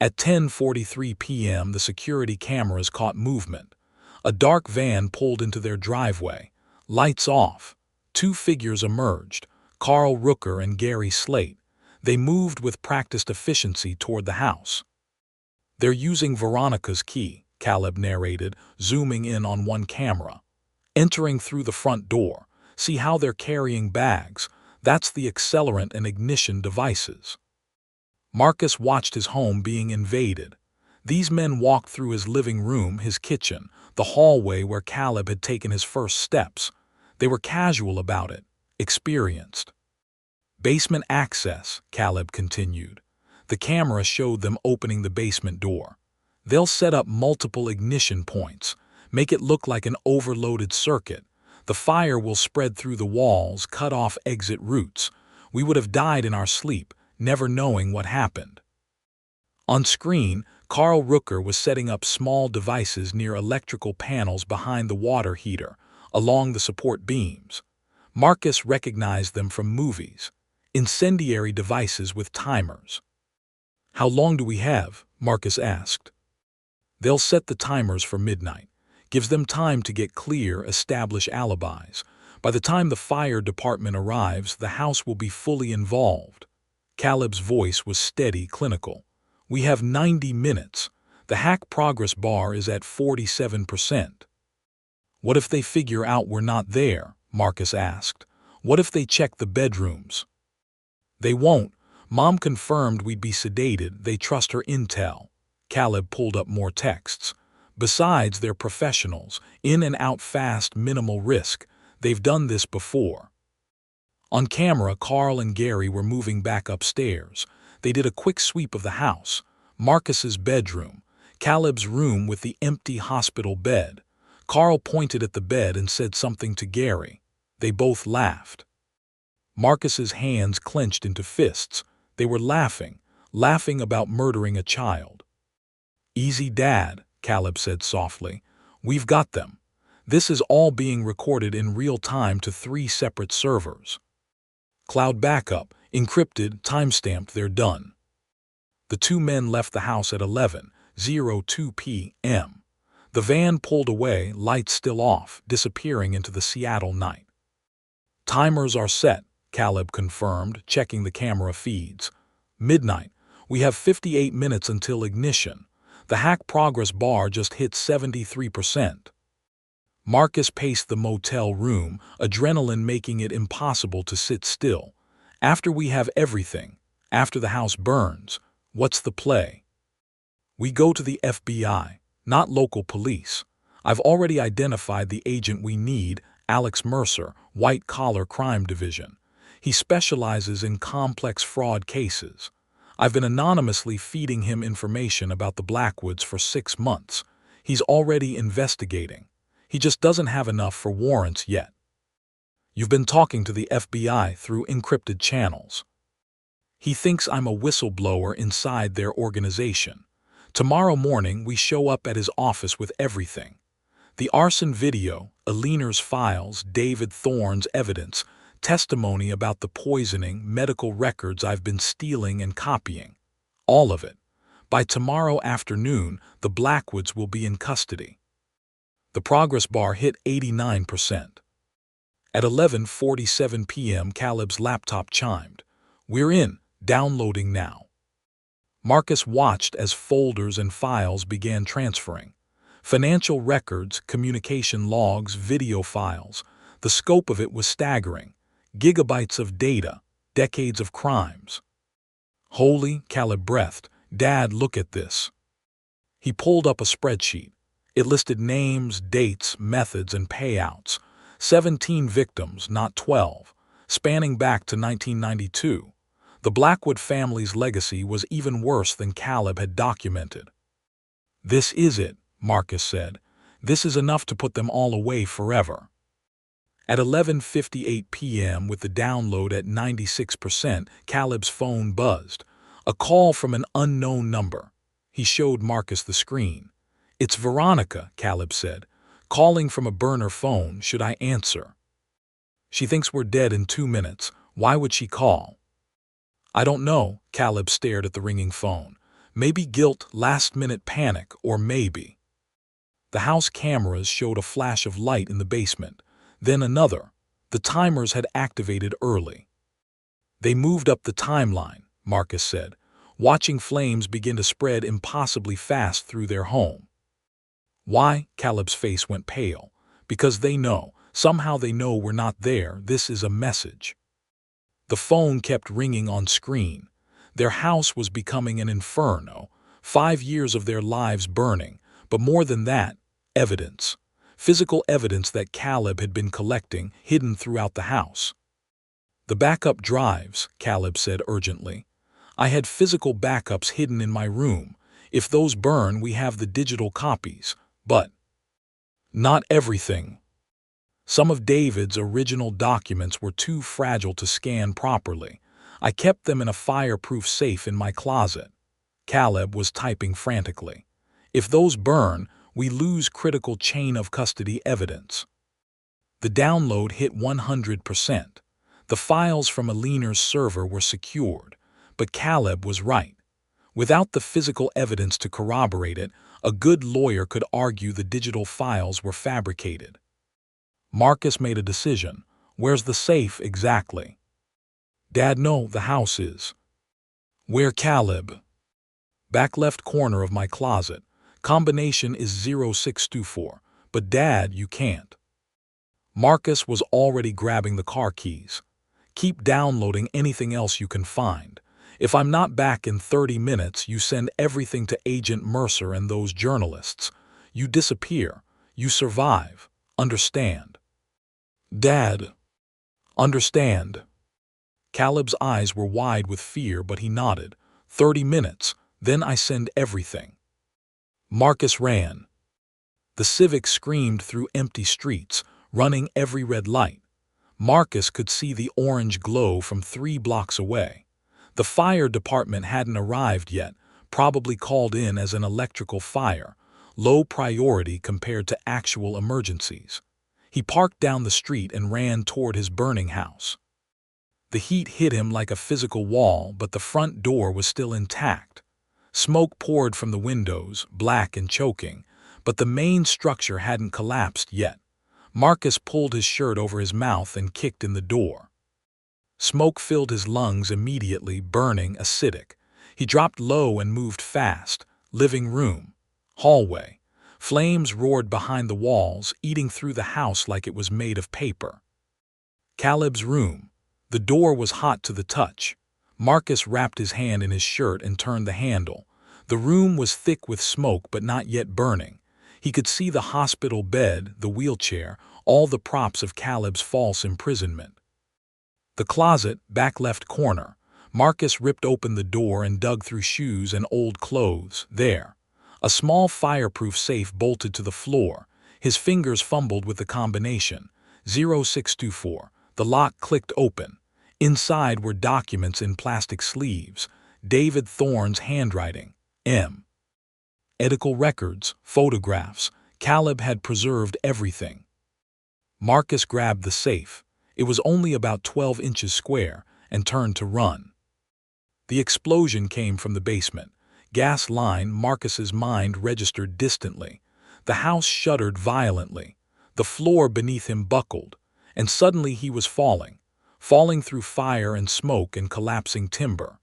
Speaker 1: At 10:43 p.m., the security cameras caught movement. A dark van pulled into their driveway. Lights off. 2 figures emerged, Carl Rooker and Gary Slate. They moved with practiced efficiency toward the house. "They're using Veronica's key," Caleb narrated, zooming in on one camera. "Entering through the front door. See how they're carrying bags? That's the accelerant and ignition devices." Marcus watched his home being invaded. These men walked through his living room, his kitchen, the hallway where Caleb had taken his first steps. They were casual about it, experienced. "Basement access," Caleb continued. The camera showed them opening the basement door. "They'll set up multiple ignition points, make it look like an overloaded circuit. The fire will spread through the walls, cut off exit routes. We would have died in our sleep, never knowing what happened." On screen, Carl Rooker was setting up small devices near electrical panels behind the water heater, along the support beams. Marcus recognized them from movies. Incendiary devices with timers. "How long do we have?" Marcus asked. "They'll set the timers for midnight. Gives them time to get clear, establish alibis. By the time the fire department arrives, the house will be fully involved." Caleb's voice was steady, clinical. "We have 90 minutes. The hack progress bar is at 47%. "What if they figure out we're not there?" Marcus asked. "What if they check the bedrooms?" "They won't. Mom confirmed we'd be sedated. They trust her intel." Caleb pulled up more texts. "Besides, they're professionals. In and out fast, minimal risk. They've done this before." On camera, Carl and Gary were moving back upstairs. They did a quick sweep of the house. Marcus's bedroom. Caleb's room with the empty hospital bed. Carl pointed at the bed and said something to Gary. They both laughed. Marcus's hands clenched into fists. They were laughing about murdering a child. "Easy, Dad," Caleb said softly. "We've got them. This is all being recorded in real time to 3 separate servers. Cloud backup, encrypted, timestamped, they're done." The 2 men left the house at 11:02 p.m. The van pulled away, lights still off, disappearing into the Seattle night. Timers are set, Caleb confirmed, checking the camera feeds. Midnight. We have 58 minutes until ignition. The hack progress bar just hit 73%. Marcus paced the motel room, adrenaline making it impossible to sit still. After we have everything, after the house burns, what's the play? We go to the FBI, not local police. I've already identified the agent we need, Alex Mercer, White Collar Crime Division. He specializes in complex fraud cases. I've been anonymously feeding him information about the Blackwoods for 6 months. He's already investigating. He just doesn't have enough for warrants yet. You've been talking to the FBI through encrypted channels. He thinks I'm a whistleblower inside their organization. Tomorrow morning we show up at his office with everything. The arson video, Aliner's files, David Thorne's evidence, testimony about the poisoning, medical records I've been stealing and copying. All of it. By tomorrow afternoon, the Blackwoods will be in custody. The progress bar hit 89%. At 11:47 p.m., Caleb's laptop chimed. We're in, downloading now. Marcus watched as folders and files began transferring. Financial records, communication logs, video files. The scope of it was staggering. Gigabytes of data, decades of crimes. Holy, Caleb breathed. Dad, look at this. He pulled up a spreadsheet. It listed names, dates, methods, and payouts. 17 victims, not 12, spanning back to 1992. The Blackwood family's legacy was even worse than Caleb had documented. This is it, Marcus said. This is enough to put them all away forever. At 11:58 p.m., with the download at 96%, Caleb's phone buzzed. A call from an unknown number. He showed Marcus the screen. It's Veronica, Caleb said. Calling from a burner phone. Should I answer? She thinks we're dead in 2 minutes. Why would she call? I don't know, Caleb stared at the ringing phone. Maybe guilt, last-minute panic, or maybe. The house cameras showed a flash of light in the basement. Then another. The timers had activated early. They moved up the timeline, Marcus said, watching flames begin to spread impossibly fast through their home. Why? Caleb's face went pale. Because they know. Somehow they know we're not there. This is a message. The phone kept ringing on screen. Their house was becoming an inferno. 5 years of their lives burning. But more than that, evidence. Physical evidence that Caleb had been collecting, hidden throughout the house. The backup drives, Caleb said urgently. I had physical backups hidden in my room. If those burn, we have the digital copies. But not everything. Some of David's original documents were too fragile to scan properly. I kept them in a fireproof safe in my closet. Caleb was typing frantically. If those burn, we lose critical chain of custody evidence. The download hit 100%. The files from Aliner's server were secured. But Caleb was right. Without the physical evidence to corroborate it, a good lawyer could argue the digital files were fabricated. Marcus made a decision. Where's the safe exactly? Dad, no, the house is. Where, Caleb? Back left corner of my closet. Combination is 0624. But Dad, you can't. Marcus was already grabbing the car keys. Keep downloading anything else you can find. If I'm not back in 30 minutes, you send everything to Agent Mercer and those journalists. You disappear. You survive. Understand? Dad. Understand. Caleb's eyes were wide with fear, but he nodded. 30 minutes, then I send everything. Marcus ran. The Civic screamed through empty streets, running every red light. Marcus could see the orange glow from 3 blocks away. The fire department hadn't arrived yet, probably called in as an electrical fire, low priority compared to actual emergencies. He parked down the street and ran toward his burning house. The heat hit him like a physical wall, but the front door was still intact. Smoke poured from the windows, black and choking, but the main structure hadn't collapsed yet. Marcus pulled his shirt over his mouth and kicked in the door. Smoke filled his lungs immediately, burning, acidic. He dropped low and moved fast. Living room. Hallway. Flames roared behind the walls, eating through the house like it was made of paper. Caleb's room. The door was hot to the touch. Marcus wrapped his hand in his shirt and turned the handle. The room was thick with smoke but not yet burning. He could see the hospital bed, the wheelchair, all the props of Caleb's false imprisonment. The closet, back left corner. Marcus ripped open the door and dug through shoes and old clothes. There. A small fireproof safe bolted to the floor. His fingers fumbled with the combination. 0624. The lock clicked open. Inside were documents in plastic sleeves. David Thorne's handwriting. M. Medical records, photographs. Caleb had preserved everything. Marcus grabbed the safe. It was only about 12 inches square, and turned to run. The explosion came from the basement. Gas line. Marcus's mind registered distantly. The house shuddered violently. The floor beneath him buckled, and suddenly he was falling through fire and smoke and collapsing timber.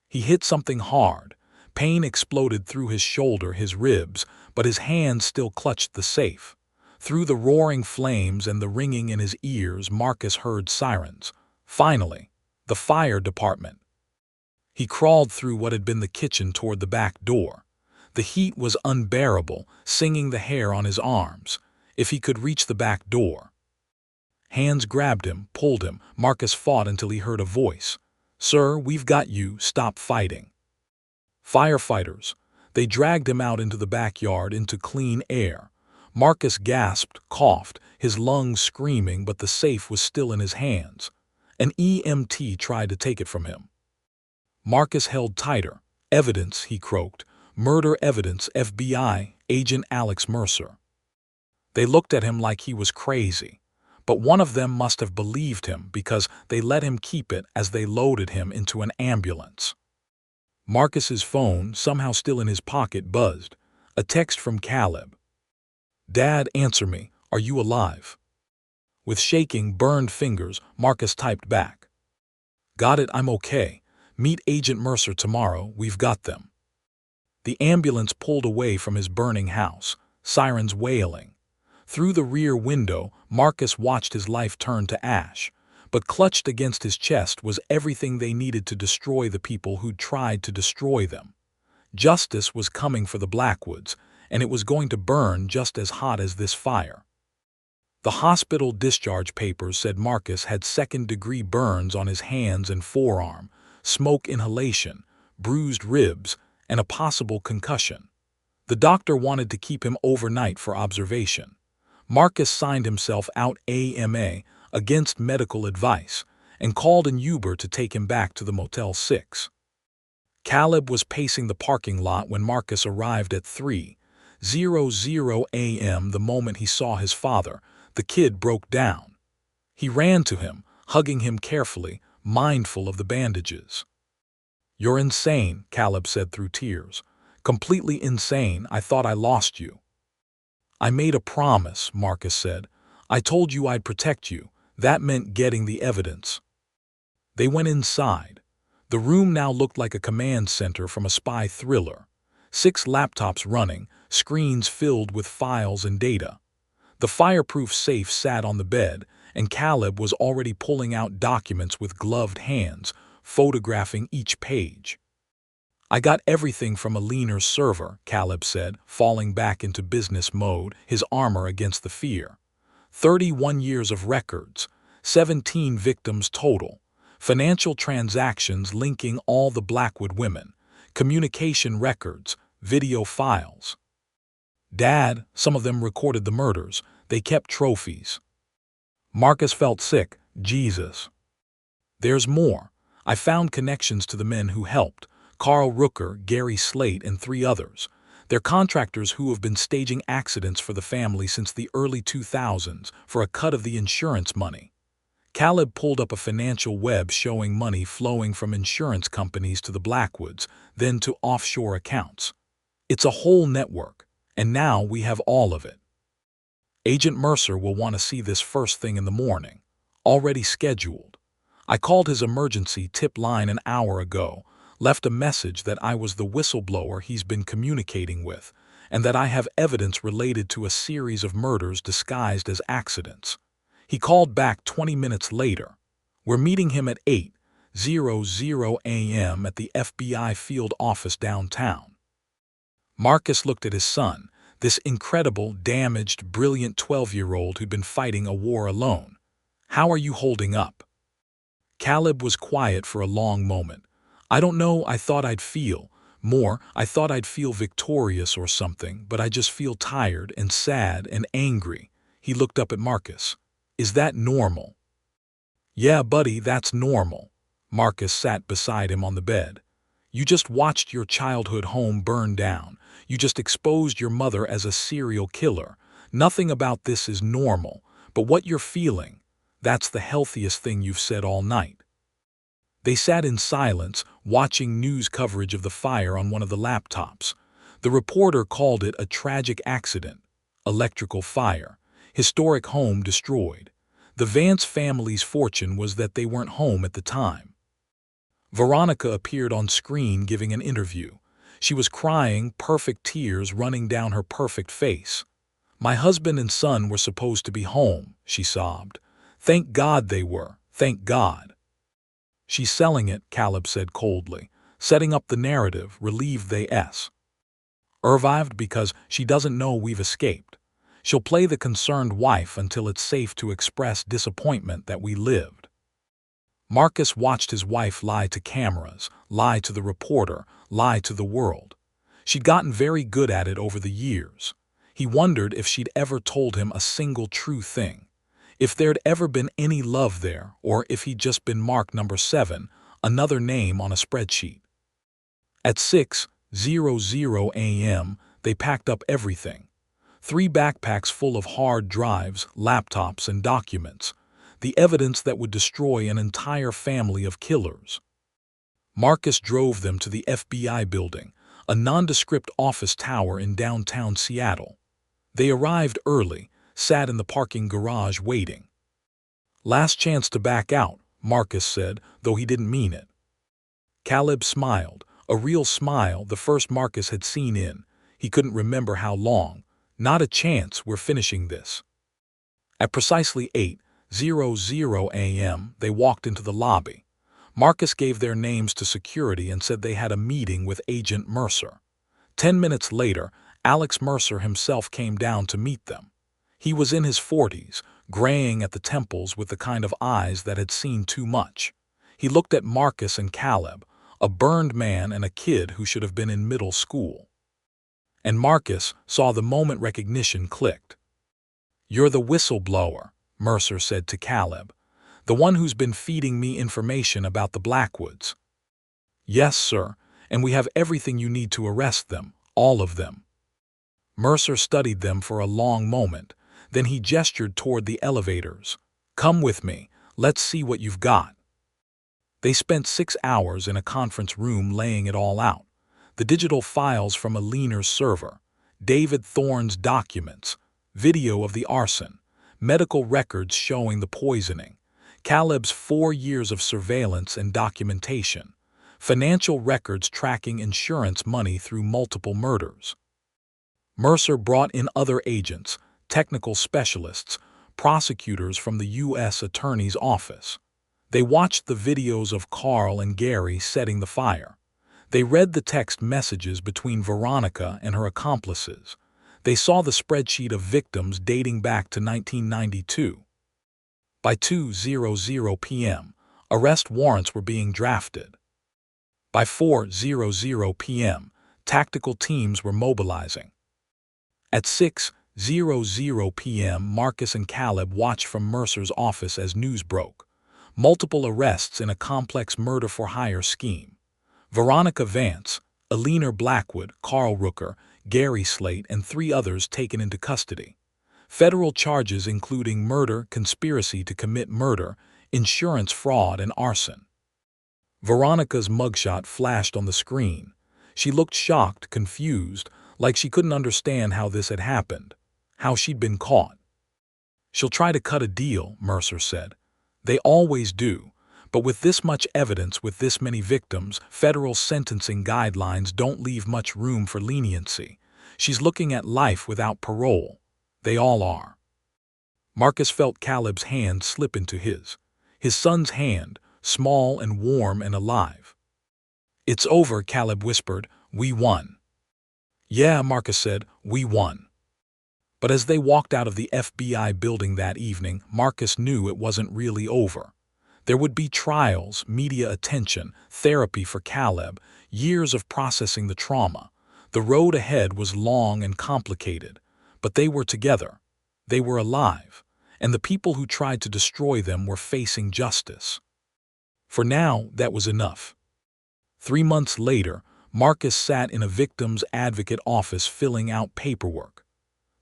Speaker 1: He hit something hard. Pain exploded through his shoulder, his ribs, but his hand still clutched the safe. Through the roaring flames and the ringing in his ears, Marcus heard sirens. Finally, the fire department. He crawled through what had been the kitchen toward the back door. The heat was unbearable, singing the hair on his arms. If he could reach the back door. Hands grabbed him, pulled him. Marcus fought until he heard a voice. "Sir, we've got you. Stop fighting." Firefighters. They dragged him out into the backyard, into clean air. Marcus gasped, coughed, his lungs screaming, but the safe was still in his hands. An EMT tried to take it from him. Marcus held tighter. "Evidence," he croaked. "Murder evidence, FBI, Agent Alex Mercer." They looked at him like he was crazy. But one of them must have believed him because they let him keep it as they loaded him into an ambulance. Marcus's phone, somehow still in his pocket, buzzed. A text from Caleb. "Dad, answer me. Are you alive?" With shaking, burned fingers, Marcus typed back. "Got it, I'm okay. Meet Agent Mercer tomorrow, we've got them." The ambulance pulled away from his burning house, sirens wailing. Through the rear window, Marcus watched his life turn to ash, but clutched against his chest was everything they needed to destroy the people who'd tried to destroy them. Justice was coming for the Blackwoods, and it was going to burn just as hot as this fire. The hospital discharge papers said Marcus had second-degree burns on his hands and forearm, smoke inhalation, bruised ribs, and a possible concussion. The doctor wanted to keep him overnight for observation. Marcus signed himself out AMA, against medical advice, and called an Uber to take him back to the Motel 6. Caleb was pacing the parking lot when Marcus arrived at 3:00 a.m. The moment he saw his father, the kid broke down. He ran to him, hugging him carefully, mindful of the bandages. "You're insane," Caleb said through tears. "Completely insane. I thought I lost you." "I made a promise," Marcus said. "I told you I'd protect you. That meant getting the evidence." They went inside. The room now looked like a command center from a spy thriller. 6 laptops running, screens filled with files and data. The fireproof safe sat on the bed, and Caleb was already pulling out documents with gloved hands, photographing each page. "I got everything from a leaner server," Caleb said, falling back into business mode, his armor against the fear. 31 years of records, 17 victims total, financial transactions linking all the Blackwood women, communication records, video files. "Dad, some of them recorded the murders. They kept trophies." Marcus felt sick. "Jesus. There's more. I found connections to the men who helped. Carl Rooker, Gary Slate, and 3 others. They're contractors who have been staging accidents for the family since the early 2000s for a cut of the insurance money." Caleb pulled up a financial web showing money flowing from insurance companies to the Blackwoods, then to offshore accounts. "It's a whole network, and now we have all of it." Agent Mercer will want to see this first thing in the morning. Already scheduled. I called his emergency tip line an hour ago, left a message that I was the whistleblower he's been communicating with, and that I have evidence related to a series of murders disguised as accidents. He called back 20 minutes later. We're meeting him at 8:00 a.m. at the FBI field office downtown. Marcus looked at his son, this incredible, damaged, brilliant 12-year-old who'd been fighting a war alone. How are you holding up? Caleb was quiet for a long moment. I don't know, I thought I'd feel victorious or something, but I just feel tired and sad and angry. He looked up at Marcus. Is that normal? Yeah, buddy, that's normal. Marcus sat beside him on the bed. You just watched your childhood home burn down. You just exposed your mother as a serial killer. Nothing about this is normal, but what you're feeling, that's the healthiest thing you've said all night. They sat in silence, watching news coverage of the fire on one of the laptops. The reporter called it a tragic accident. Electrical fire. Historic home destroyed. The Vance family's fortune was that they weren't home at the time. Veronica appeared on screen giving an interview. She was crying, perfect tears running down her perfect face. My husband and son were supposed to be home, she sobbed. Thank God they were, thank God. She's selling it, Caleb said coldly, setting up the narrative, relieved they survived because she doesn't know we've escaped. She'll play the concerned wife until it's safe to express disappointment that we lived. Marcus watched his wife lie to cameras, lie to the reporter, lie to the world. She'd gotten very good at it over the years. He wondered if she'd ever told him a single true thing. If there'd ever been any love there, or if he'd just been marked number 7, another name on a spreadsheet. At 6:00 a.m., they packed up everything. 3 backpacks full of hard drives, laptops, and documents. The evidence that would destroy an entire family of killers. Marcus drove them to the FBI building, a nondescript office tower in downtown Seattle. They arrived early, sat in the parking garage waiting. Last chance to back out, Marcus said, though he didn't mean it. Caleb smiled, a real smile, the first Marcus had seen in, he couldn't remember how long. Not a chance, we're finishing this. At precisely 8:00 a.m., they walked into the lobby. Marcus gave their names to security and said they had a meeting with Agent Mercer. 10 minutes later, Alex Mercer himself came down to meet them. He was in his 40s, graying at the temples with the kind of eyes that had seen too much. He looked at Marcus and Caleb, a burned man and a kid who should have been in middle school. And Marcus saw the moment recognition clicked. You're the whistleblower, Mercer said to Caleb. The one who's been feeding me information about the Blackwoods. Yes, sir, and we have everything you need to arrest them, all of them. Mercer studied them for a long moment, then he gestured toward the elevators. Come with me, let's see what you've got. They spent 6 hours in a conference room laying it all out. The digital files from Alina's server, David Thorne's documents, video of the arson, medical records showing the poisoning, Caleb's 4 years of surveillance and documentation, financial records tracking insurance money through multiple murders. Mercer brought in other agents, technical specialists, prosecutors from the U.S. Attorney's Office. They watched the videos of Carl and Gary setting the fire. They read the text messages between Veronica and her accomplices. They saw the spreadsheet of victims dating back to 1992. By 2:00 p.m., arrest warrants were being drafted. By 4:00 p.m., tactical teams were mobilizing. At 6:00 p.m., Marcus and Caleb watched from Mercer's office as news broke. Multiple arrests in a complex murder-for-hire scheme. Veronica Vance, Alina Blackwood, Carl Rooker, Gary Slate, and 3 others taken into custody. Federal charges including murder, conspiracy to commit murder, insurance fraud, and arson. Veronica's mugshot flashed on the screen. She looked shocked, confused, like she couldn't understand how this had happened, how she'd been caught. She'll try to cut a deal, Mercer said. They always do. But with this much evidence, with this many victims, federal sentencing guidelines don't leave much room for leniency. She's looking at life without parole. They all are. Marcus felt Caleb's hand slip into his son's hand, small and warm and alive. "It's over," Caleb whispered. "We won." "Yeah," Marcus said, "we won." But as they walked out of the FBI building that evening, Marcus knew it wasn't really over. There would be trials, media attention, therapy for Caleb, years of processing the trauma. The road ahead was long and complicated, but they were together. They were alive, and the people who tried to destroy them were facing justice. For now, that was enough. 3 months later, Marcus sat in a victim's advocate office filling out paperwork.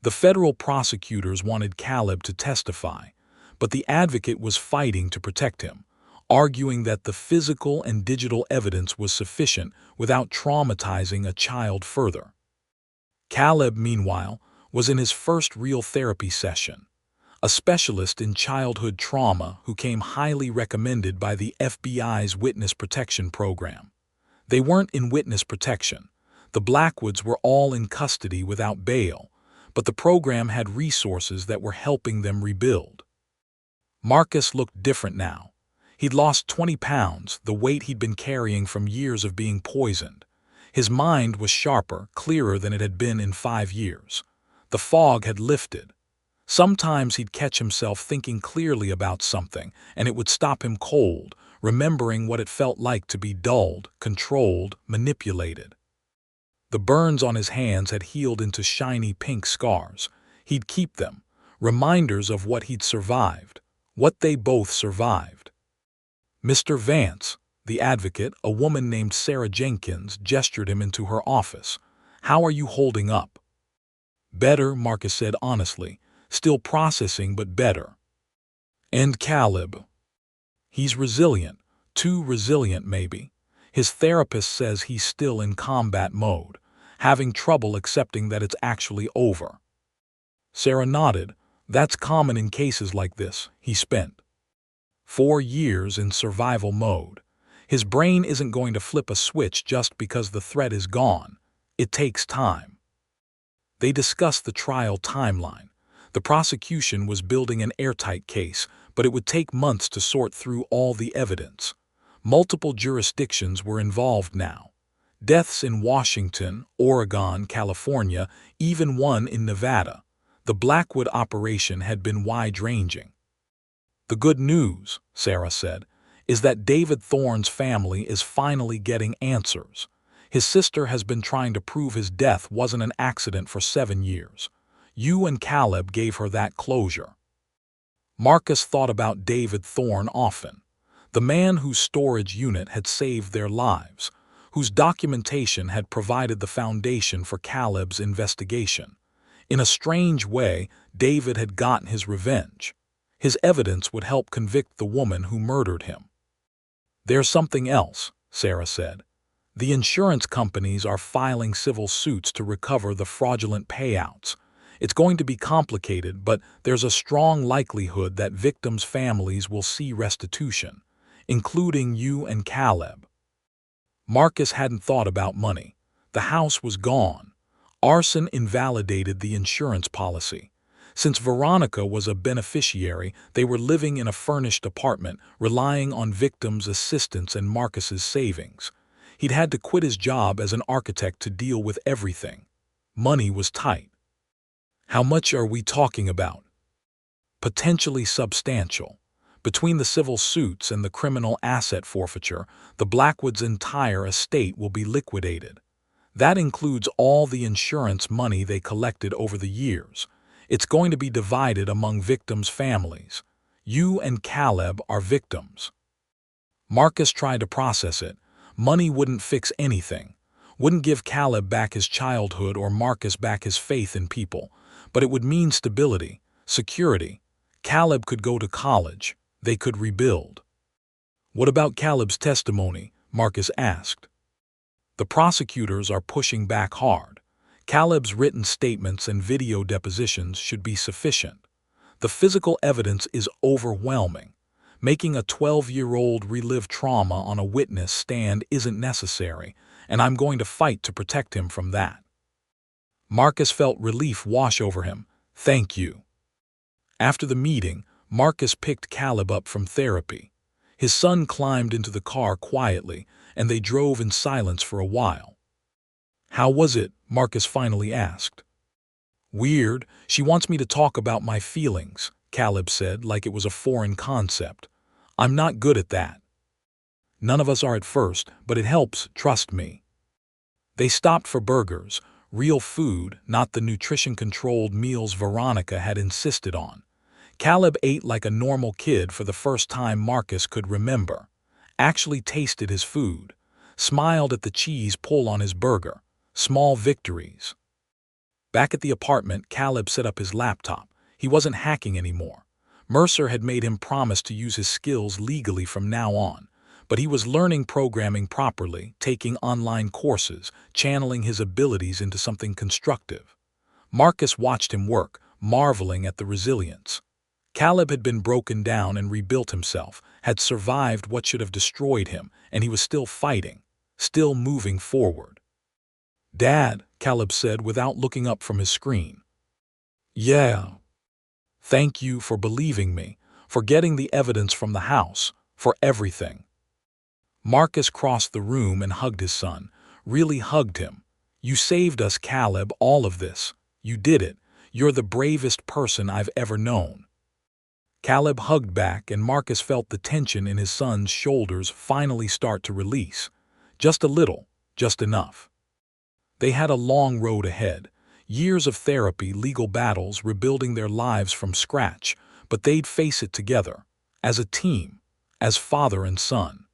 Speaker 1: The federal prosecutors wanted Caleb to testify, but the advocate was fighting to protect him, arguing that the physical and digital evidence was sufficient without traumatizing a child further. Caleb, meanwhile, was in his first real therapy session. A specialist in childhood trauma who came highly recommended by the FBI's Witness Protection Program. They weren't in witness protection. The Blackwoods were all in custody without bail, but the program had resources that were helping them rebuild. Marcus looked different now. He'd lost 20 pounds, the weight he'd been carrying from years of being poisoned. His mind was sharper, clearer than it had been in 5 years. The fog had lifted. Sometimes he'd catch himself thinking clearly about something, and it would stop him cold, remembering what it felt like to be dulled, controlled, manipulated. The burns on his hands had healed into shiny pink scars. He'd keep them, reminders of what he'd survived, what they both survived. "Mr. Vance," the advocate, a woman named Sarah Jenkins, gestured him into her office. "How are you holding up?" "Better," Marcus said honestly. "Still processing, but better." "And Caleb?" "He's resilient. Too resilient, maybe. His therapist says he's still in combat mode, having trouble accepting that it's actually over." Sarah nodded. "That's common in cases like this. He spent 4 years in survival mode. His brain isn't going to flip a switch just because the threat is gone. It takes time." They discussed the trial timeline. The prosecution was building an airtight case, but it would take months to sort through all the evidence. Multiple jurisdictions were involved now. Deaths in Washington, Oregon, California, even one in Nevada. The Blackwood operation had been wide-ranging. "The good news," Sarah said, "is that David Thorne's family is finally getting answers. His sister has been trying to prove his death wasn't an accident for 7 years. You and Caleb gave her that closure." Marcus thought about David Thorne often. The man whose storage unit had saved their lives, whose documentation had provided the foundation for Caleb's investigation. In a strange way, David had gotten his revenge. His evidence would help convict the woman who murdered him. "There's something else," Sarah said. "The insurance companies are filing civil suits to recover the fraudulent payouts. It's going to be complicated, but there's a strong likelihood that victims' families will see restitution, including you and Caleb." Marcus hadn't thought about money. The house was gone. Arson invalidated the insurance policy. Since Veronica was a beneficiary, they were living in a furnished apartment, relying on victims' assistance and Marcus's savings. He'd had to quit his job as an architect to deal with everything. Money was tight. "How much are we talking about?" "Potentially substantial. Between the civil suits and the criminal asset forfeiture, the Blackwoods' entire estate will be liquidated. That includes all the insurance money they collected over the years. It's going to be divided among victims' families. You and Caleb are victims." Marcus tried to process it. Money wouldn't fix anything. Wouldn't give Caleb back his childhood or Marcus back his faith in people. But it would mean stability, security. Caleb could go to college. They could rebuild. "What about Caleb's testimony?" Marcus asked. "The prosecutors are pushing back hard. Caleb's written statements and video depositions should be sufficient. The physical evidence is overwhelming. Making a 12-year-old relive trauma on a witness stand isn't necessary, and I'm going to fight to protect him from that." Marcus felt relief wash over him. "Thank you." After the meeting, Marcus picked Caleb up from therapy. His son climbed into the car quietly, and they drove in silence for a while. "How was it?" Marcus finally asked. "Weird. She wants me to talk about my feelings," Caleb said, like it was a foreign concept. "I'm not good at that." "None of us are at first, but it helps, trust me." They stopped for burgers, real food, not the nutrition-controlled meals Veronica had insisted on. Caleb ate like a normal kid for the first time Marcus could remember, actually tasted his food, smiled at the cheese pull on his burger. Small victories. Back at the apartment, Caleb set up his laptop. He wasn't hacking anymore. Mercer had made him promise to use his skills legally from now on, but he was learning programming properly, taking online courses, channeling his abilities into something constructive. Marcus watched him work, marveling at the resilience. Caleb had been broken down and rebuilt himself, had survived what should have destroyed him, and he was still fighting, still moving forward. "Dad," Caleb said without looking up from his screen. "Yeah. Thank you for believing me, for getting the evidence from the house, for everything." Marcus crossed the room and hugged his son, really hugged him. "You saved us, Caleb, all of this. You did it. You're the bravest person I've ever known." Caleb hugged back, and Marcus felt the tension in his son's shoulders finally start to release. Just a little, just enough. They had a long road ahead, years of therapy, legal battles, rebuilding their lives from scratch, but they'd face it together, as a team, as father and son.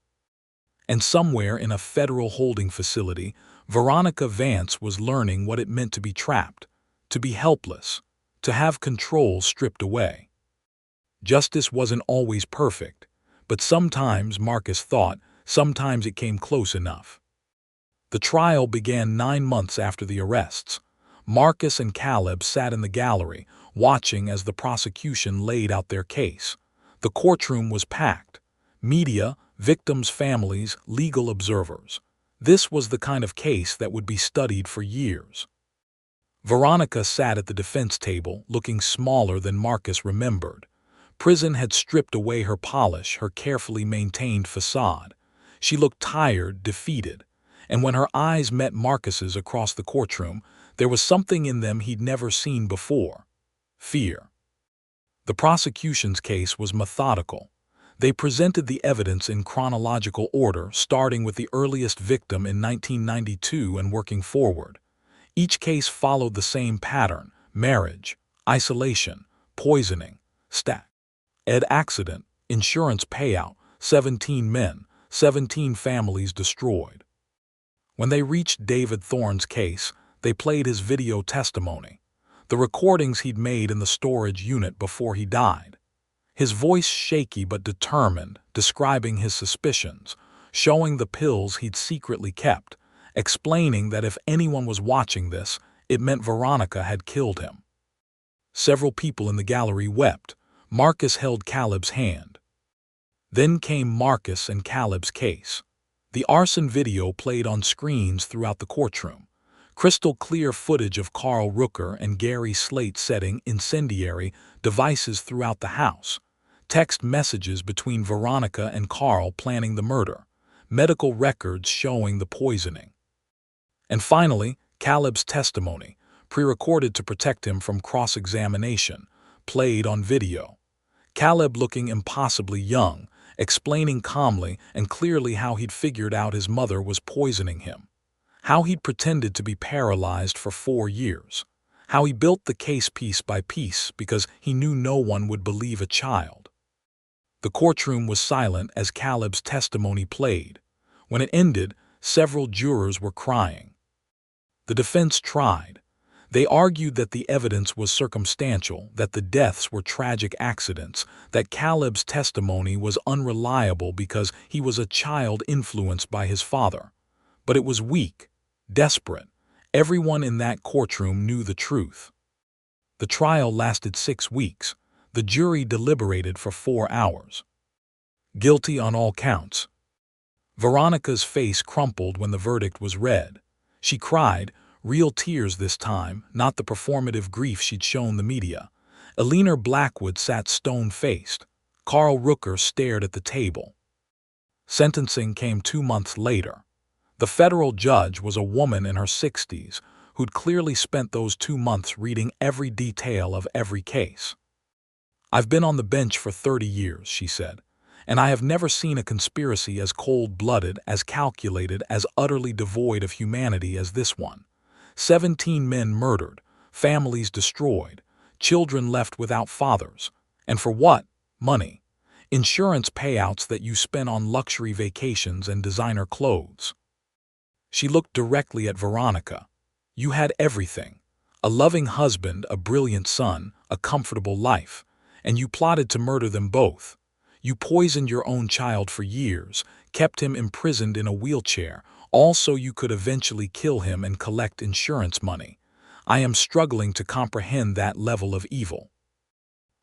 Speaker 1: And somewhere in a federal holding facility, Veronica Vance was learning what it meant to be trapped, to be helpless, to have control stripped away. Justice wasn't always perfect, but sometimes, Marcus thought, sometimes it came close enough. The trial began 9 months after the arrests. Marcus and Caleb sat in the gallery, watching as the prosecution laid out their case. The courtroom was packed. Media, victims' families, legal observers. This was the kind of case that would be studied for years. Veronica sat at the defense table, looking smaller than Marcus remembered. Prison had stripped away her polish, her carefully maintained facade. She looked tired, defeated. And when her eyes met Marcus's across the courtroom, there was something in them he'd never seen before: fear. The prosecution's case was methodical. They presented the evidence in chronological order, starting with the earliest victim in 1992 and working forward. Each case followed the same pattern: marriage, isolation, poisoning, accident, insurance payout, 17 men, 17 families destroyed. When they reached David Thorne's case, they played his video testimony, the recordings he'd made in the storage unit before he died. His voice shaky but determined, describing his suspicions, showing the pills he'd secretly kept, explaining that if anyone was watching this, it meant Veronica had killed him. Several people in the gallery wept. Marcus held Caleb's hand. Then came Marcus and Caleb's case. The arson video played on screens throughout the courtroom. Crystal clear footage of Carl Rooker and Gary Slate setting incendiary devices throughout the house. Text messages between Veronica and Carl planning the murder. Medical records showing the poisoning. And finally, Caleb's testimony, pre-recorded to protect him from cross-examination, played on video. Caleb looking impossibly young, explaining calmly and clearly how he'd figured out his mother was poisoning him, how he'd pretended to be paralyzed for 4 years, how he built the case piece by piece because he knew no one would believe a child. The courtroom was silent as Caleb's testimony played. When it ended, several jurors were crying. The defense tried. They argued that the evidence was circumstantial, that the deaths were tragic accidents, that Caleb's testimony was unreliable because he was a child influenced by his father. But it was weak, desperate. Everyone in that courtroom knew the truth. The trial lasted 6 weeks. The jury deliberated for 4 hours. Guilty on all counts. Veronica's face crumpled when the verdict was read. She cried, real tears this time, not the performative grief she'd shown the media. Eleanor Blackwood sat stone-faced. Carl Rooker stared at the table. Sentencing came 2 months later. The federal judge was a woman in her 60s who'd clearly spent those 2 months reading every detail of every case. "I've been on the bench for 30 years," she said, "and I have never seen a conspiracy as cold-blooded, as calculated, as utterly devoid of humanity as this one. 17 men murdered, families destroyed, children left without fathers. And for what? Money. Insurance payouts that you spent on luxury vacations and designer clothes." She looked directly at Veronica. "You had everything. A loving husband, a brilliant son, a comfortable life. And you plotted to murder them both. You poisoned your own child for years, kept him imprisoned in a wheelchair, all so you could eventually kill him and collect insurance money. I am struggling to comprehend that level of evil."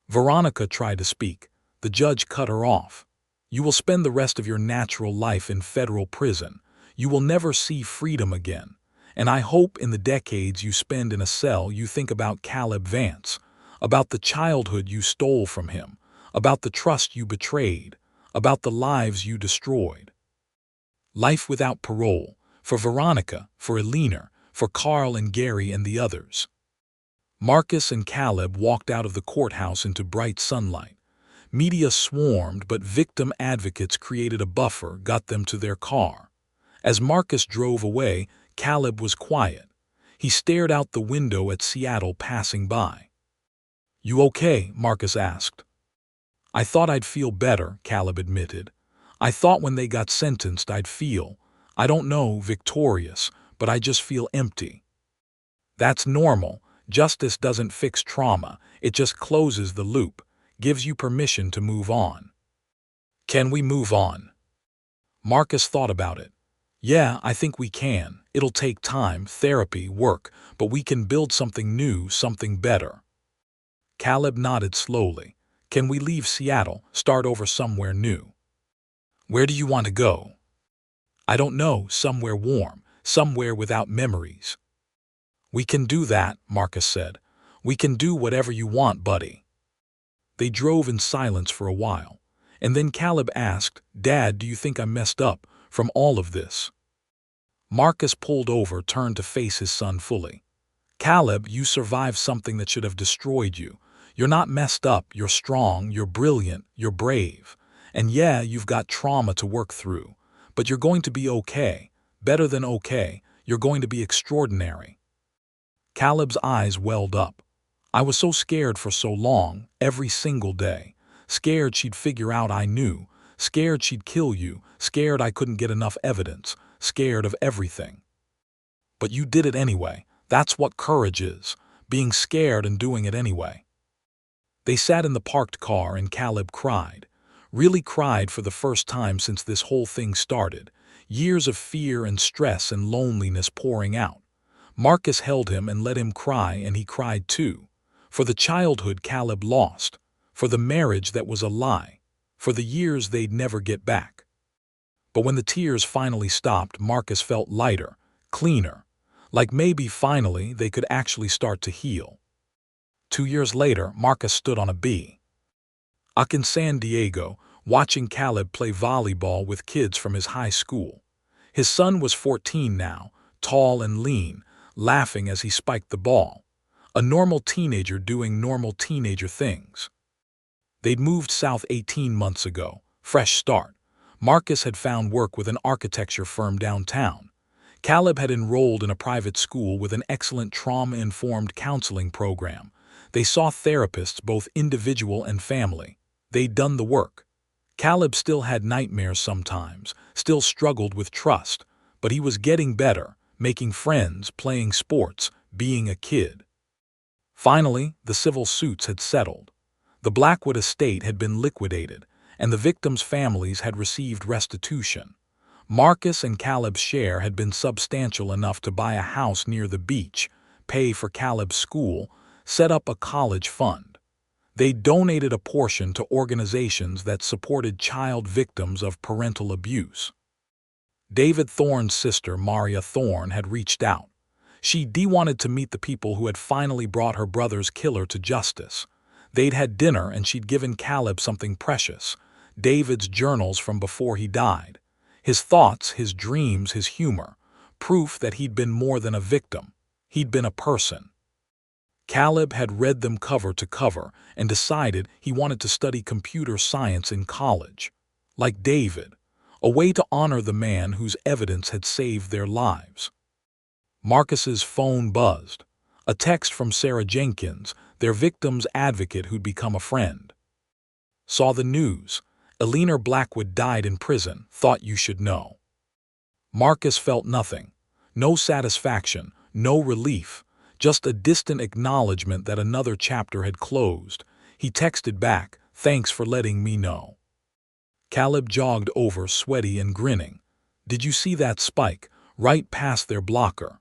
Speaker 1: Veronica tried to speak. The judge cut her off. "You will spend the rest of your natural life in federal prison. You will never see freedom again. And I hope in the decades you spend in a cell you think about Caleb Vance, about the childhood you stole from him, about the trust you betrayed, about the lives you destroyed." Life without parole, for Veronica, for Eleanor, for Carl and Gary and the others. Marcus and Caleb walked out of the courthouse into bright sunlight. Media swarmed, but victim advocates created a buffer, got them to their car. As Marcus drove away, Caleb was quiet. He stared out the window at Seattle passing by. "You okay?" Marcus asked. "I thought I'd feel better," Caleb admitted. "I thought when they got sentenced I'd feel, I don't know, victorious, but I just feel empty." "That's normal. Justice doesn't fix trauma, it just closes the loop, gives you permission to move on." "Can we move on?" Marcus thought about it. "Yeah, I think we can. It'll take time, therapy, work, but we can build something new, something better." Caleb nodded slowly. "Can we leave Seattle, start over somewhere new?" "Where do you want to go?" "I don't know, somewhere warm, somewhere without memories." "We can do that," Marcus said. "We can do whatever you want, buddy." They drove in silence for a while, and then Caleb asked, "Dad, do you think I'm messed up from all of this?" Marcus pulled over, turned to face his son fully. "Caleb, you survived something that should have destroyed you. You're not messed up, you're strong, you're brilliant, you're brave. And yeah, you've got trauma to work through, but you're going to be okay, better than okay, you're going to be extraordinary." Caleb's eyes welled up. "I was so scared for so long, every single day. Scared she'd figure out I knew, scared she'd kill you, scared I couldn't get enough evidence, scared of everything. But you did it anyway. That's what courage is, being scared and doing it anyway." They sat in the parked car and Caleb cried. Really cried for the first time since this whole thing started. Years of fear and stress and loneliness pouring out. Marcus held him and let him cry, and he cried too. For the childhood Caleb lost. For the marriage that was a lie. For the years they'd never get back. But when the tears finally stopped, Marcus felt lighter, cleaner. Like maybe finally they could actually start to heal. 2 years later, Marcus stood on a beach in San Diego, watching Caleb play volleyball with kids from his high school. His son was 14 now, tall and lean, laughing as he spiked the ball. A normal teenager doing normal teenager things. They'd moved south 18 months ago, fresh start. Marcus had found work with an architecture firm downtown. Caleb had enrolled in a private school with an excellent trauma-informed counseling program. They saw therapists, both individual and family. They'd done the work. Caleb still had nightmares sometimes, still struggled with trust, but he was getting better, making friends, playing sports, being a kid. Finally, the civil suits had settled. The Blackwood estate had been liquidated, and the victims' families had received restitution. Marcus and Caleb's share had been substantial enough to buy a house near the beach, pay for Caleb's school, set up a college fund. They donated a portion to organizations that supported child victims of parental abuse. David Thorne's sister, Maria Thorne, had reached out. She wanted to meet the people who had finally brought her brother's killer to justice. They'd had dinner and she'd given Caleb something precious, David's journals from before he died. His thoughts, his dreams, his humor, proof that he'd been more than a victim. He'd been a person. Caleb had read them cover to cover and decided he wanted to study computer science in college. Like David, a way to honor the man whose evidence had saved their lives. Marcus's phone buzzed. A text from Sarah Jenkins, their victim's advocate who'd become a friend. Saw the news. Eleanor Blackwood died in prison. Thought you should know. Marcus felt nothing. No satisfaction, no relief, just a distant acknowledgement that another chapter had closed. He texted back, "Thanks for letting me know." Caleb jogged over, sweaty and grinning. "Did you see that spike, right past their blocker?"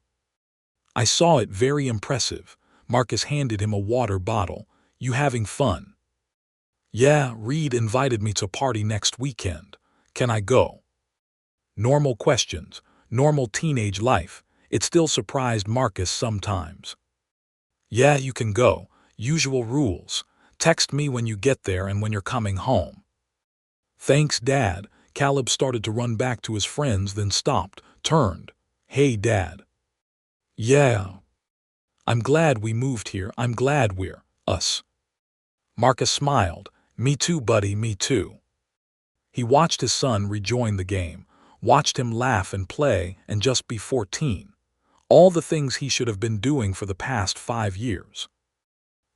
Speaker 1: "I saw it, very impressive." Marcus handed him a water bottle. "You having fun?" "Yeah, Reed invited me to a party next weekend. Can I go?" Normal questions, normal teenage life. It still surprised Marcus sometimes. "Yeah, you can go. Usual rules. Text me when you get there and when you're coming home." "Thanks, Dad." Caleb started to run back to his friends, then stopped, turned. "Hey, Dad." "Yeah. I'm glad we moved here. I'm glad we're us." Marcus smiled. "Me too, buddy, me too." He watched his son rejoin the game, watched him laugh and play and just be 14. All the things he should have been doing for the past 5 years.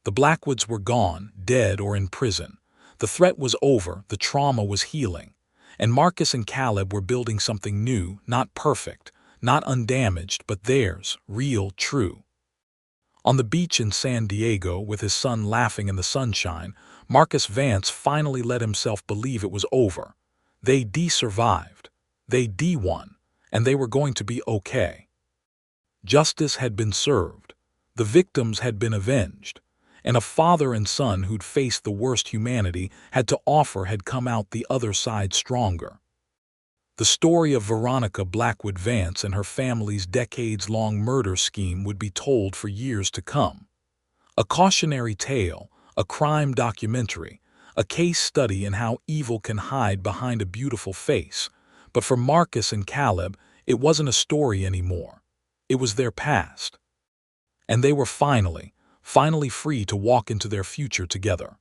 Speaker 1: The Blackwoods were gone, dead or in prison. The threat was over, the trauma was healing. And Marcus and Caleb were building something new, not perfect, not undamaged, but theirs, real, true. On the beach in San Diego, with his son laughing in the sunshine, Marcus Vance finally let himself believe it was over. They survived. They won. And they were going to be okay. Justice had been served. The victims had been avenged. And a father and son who'd faced the worst humanity had to offer had come out the other side stronger. The story of Veronica Blackwood Vance and her family's decades-long murder scheme would be told for years to come. A cautionary tale, a crime documentary, a case study in how evil can hide behind a beautiful face. But for Marcus and Caleb, it wasn't a story anymore. It was their past. And they were finally free to walk into their future together.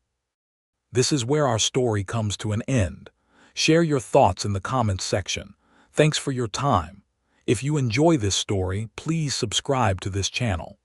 Speaker 1: This is where our story comes to an end. Share your thoughts in the comments section. Thanks for your time. If you enjoy this story, please subscribe to this channel.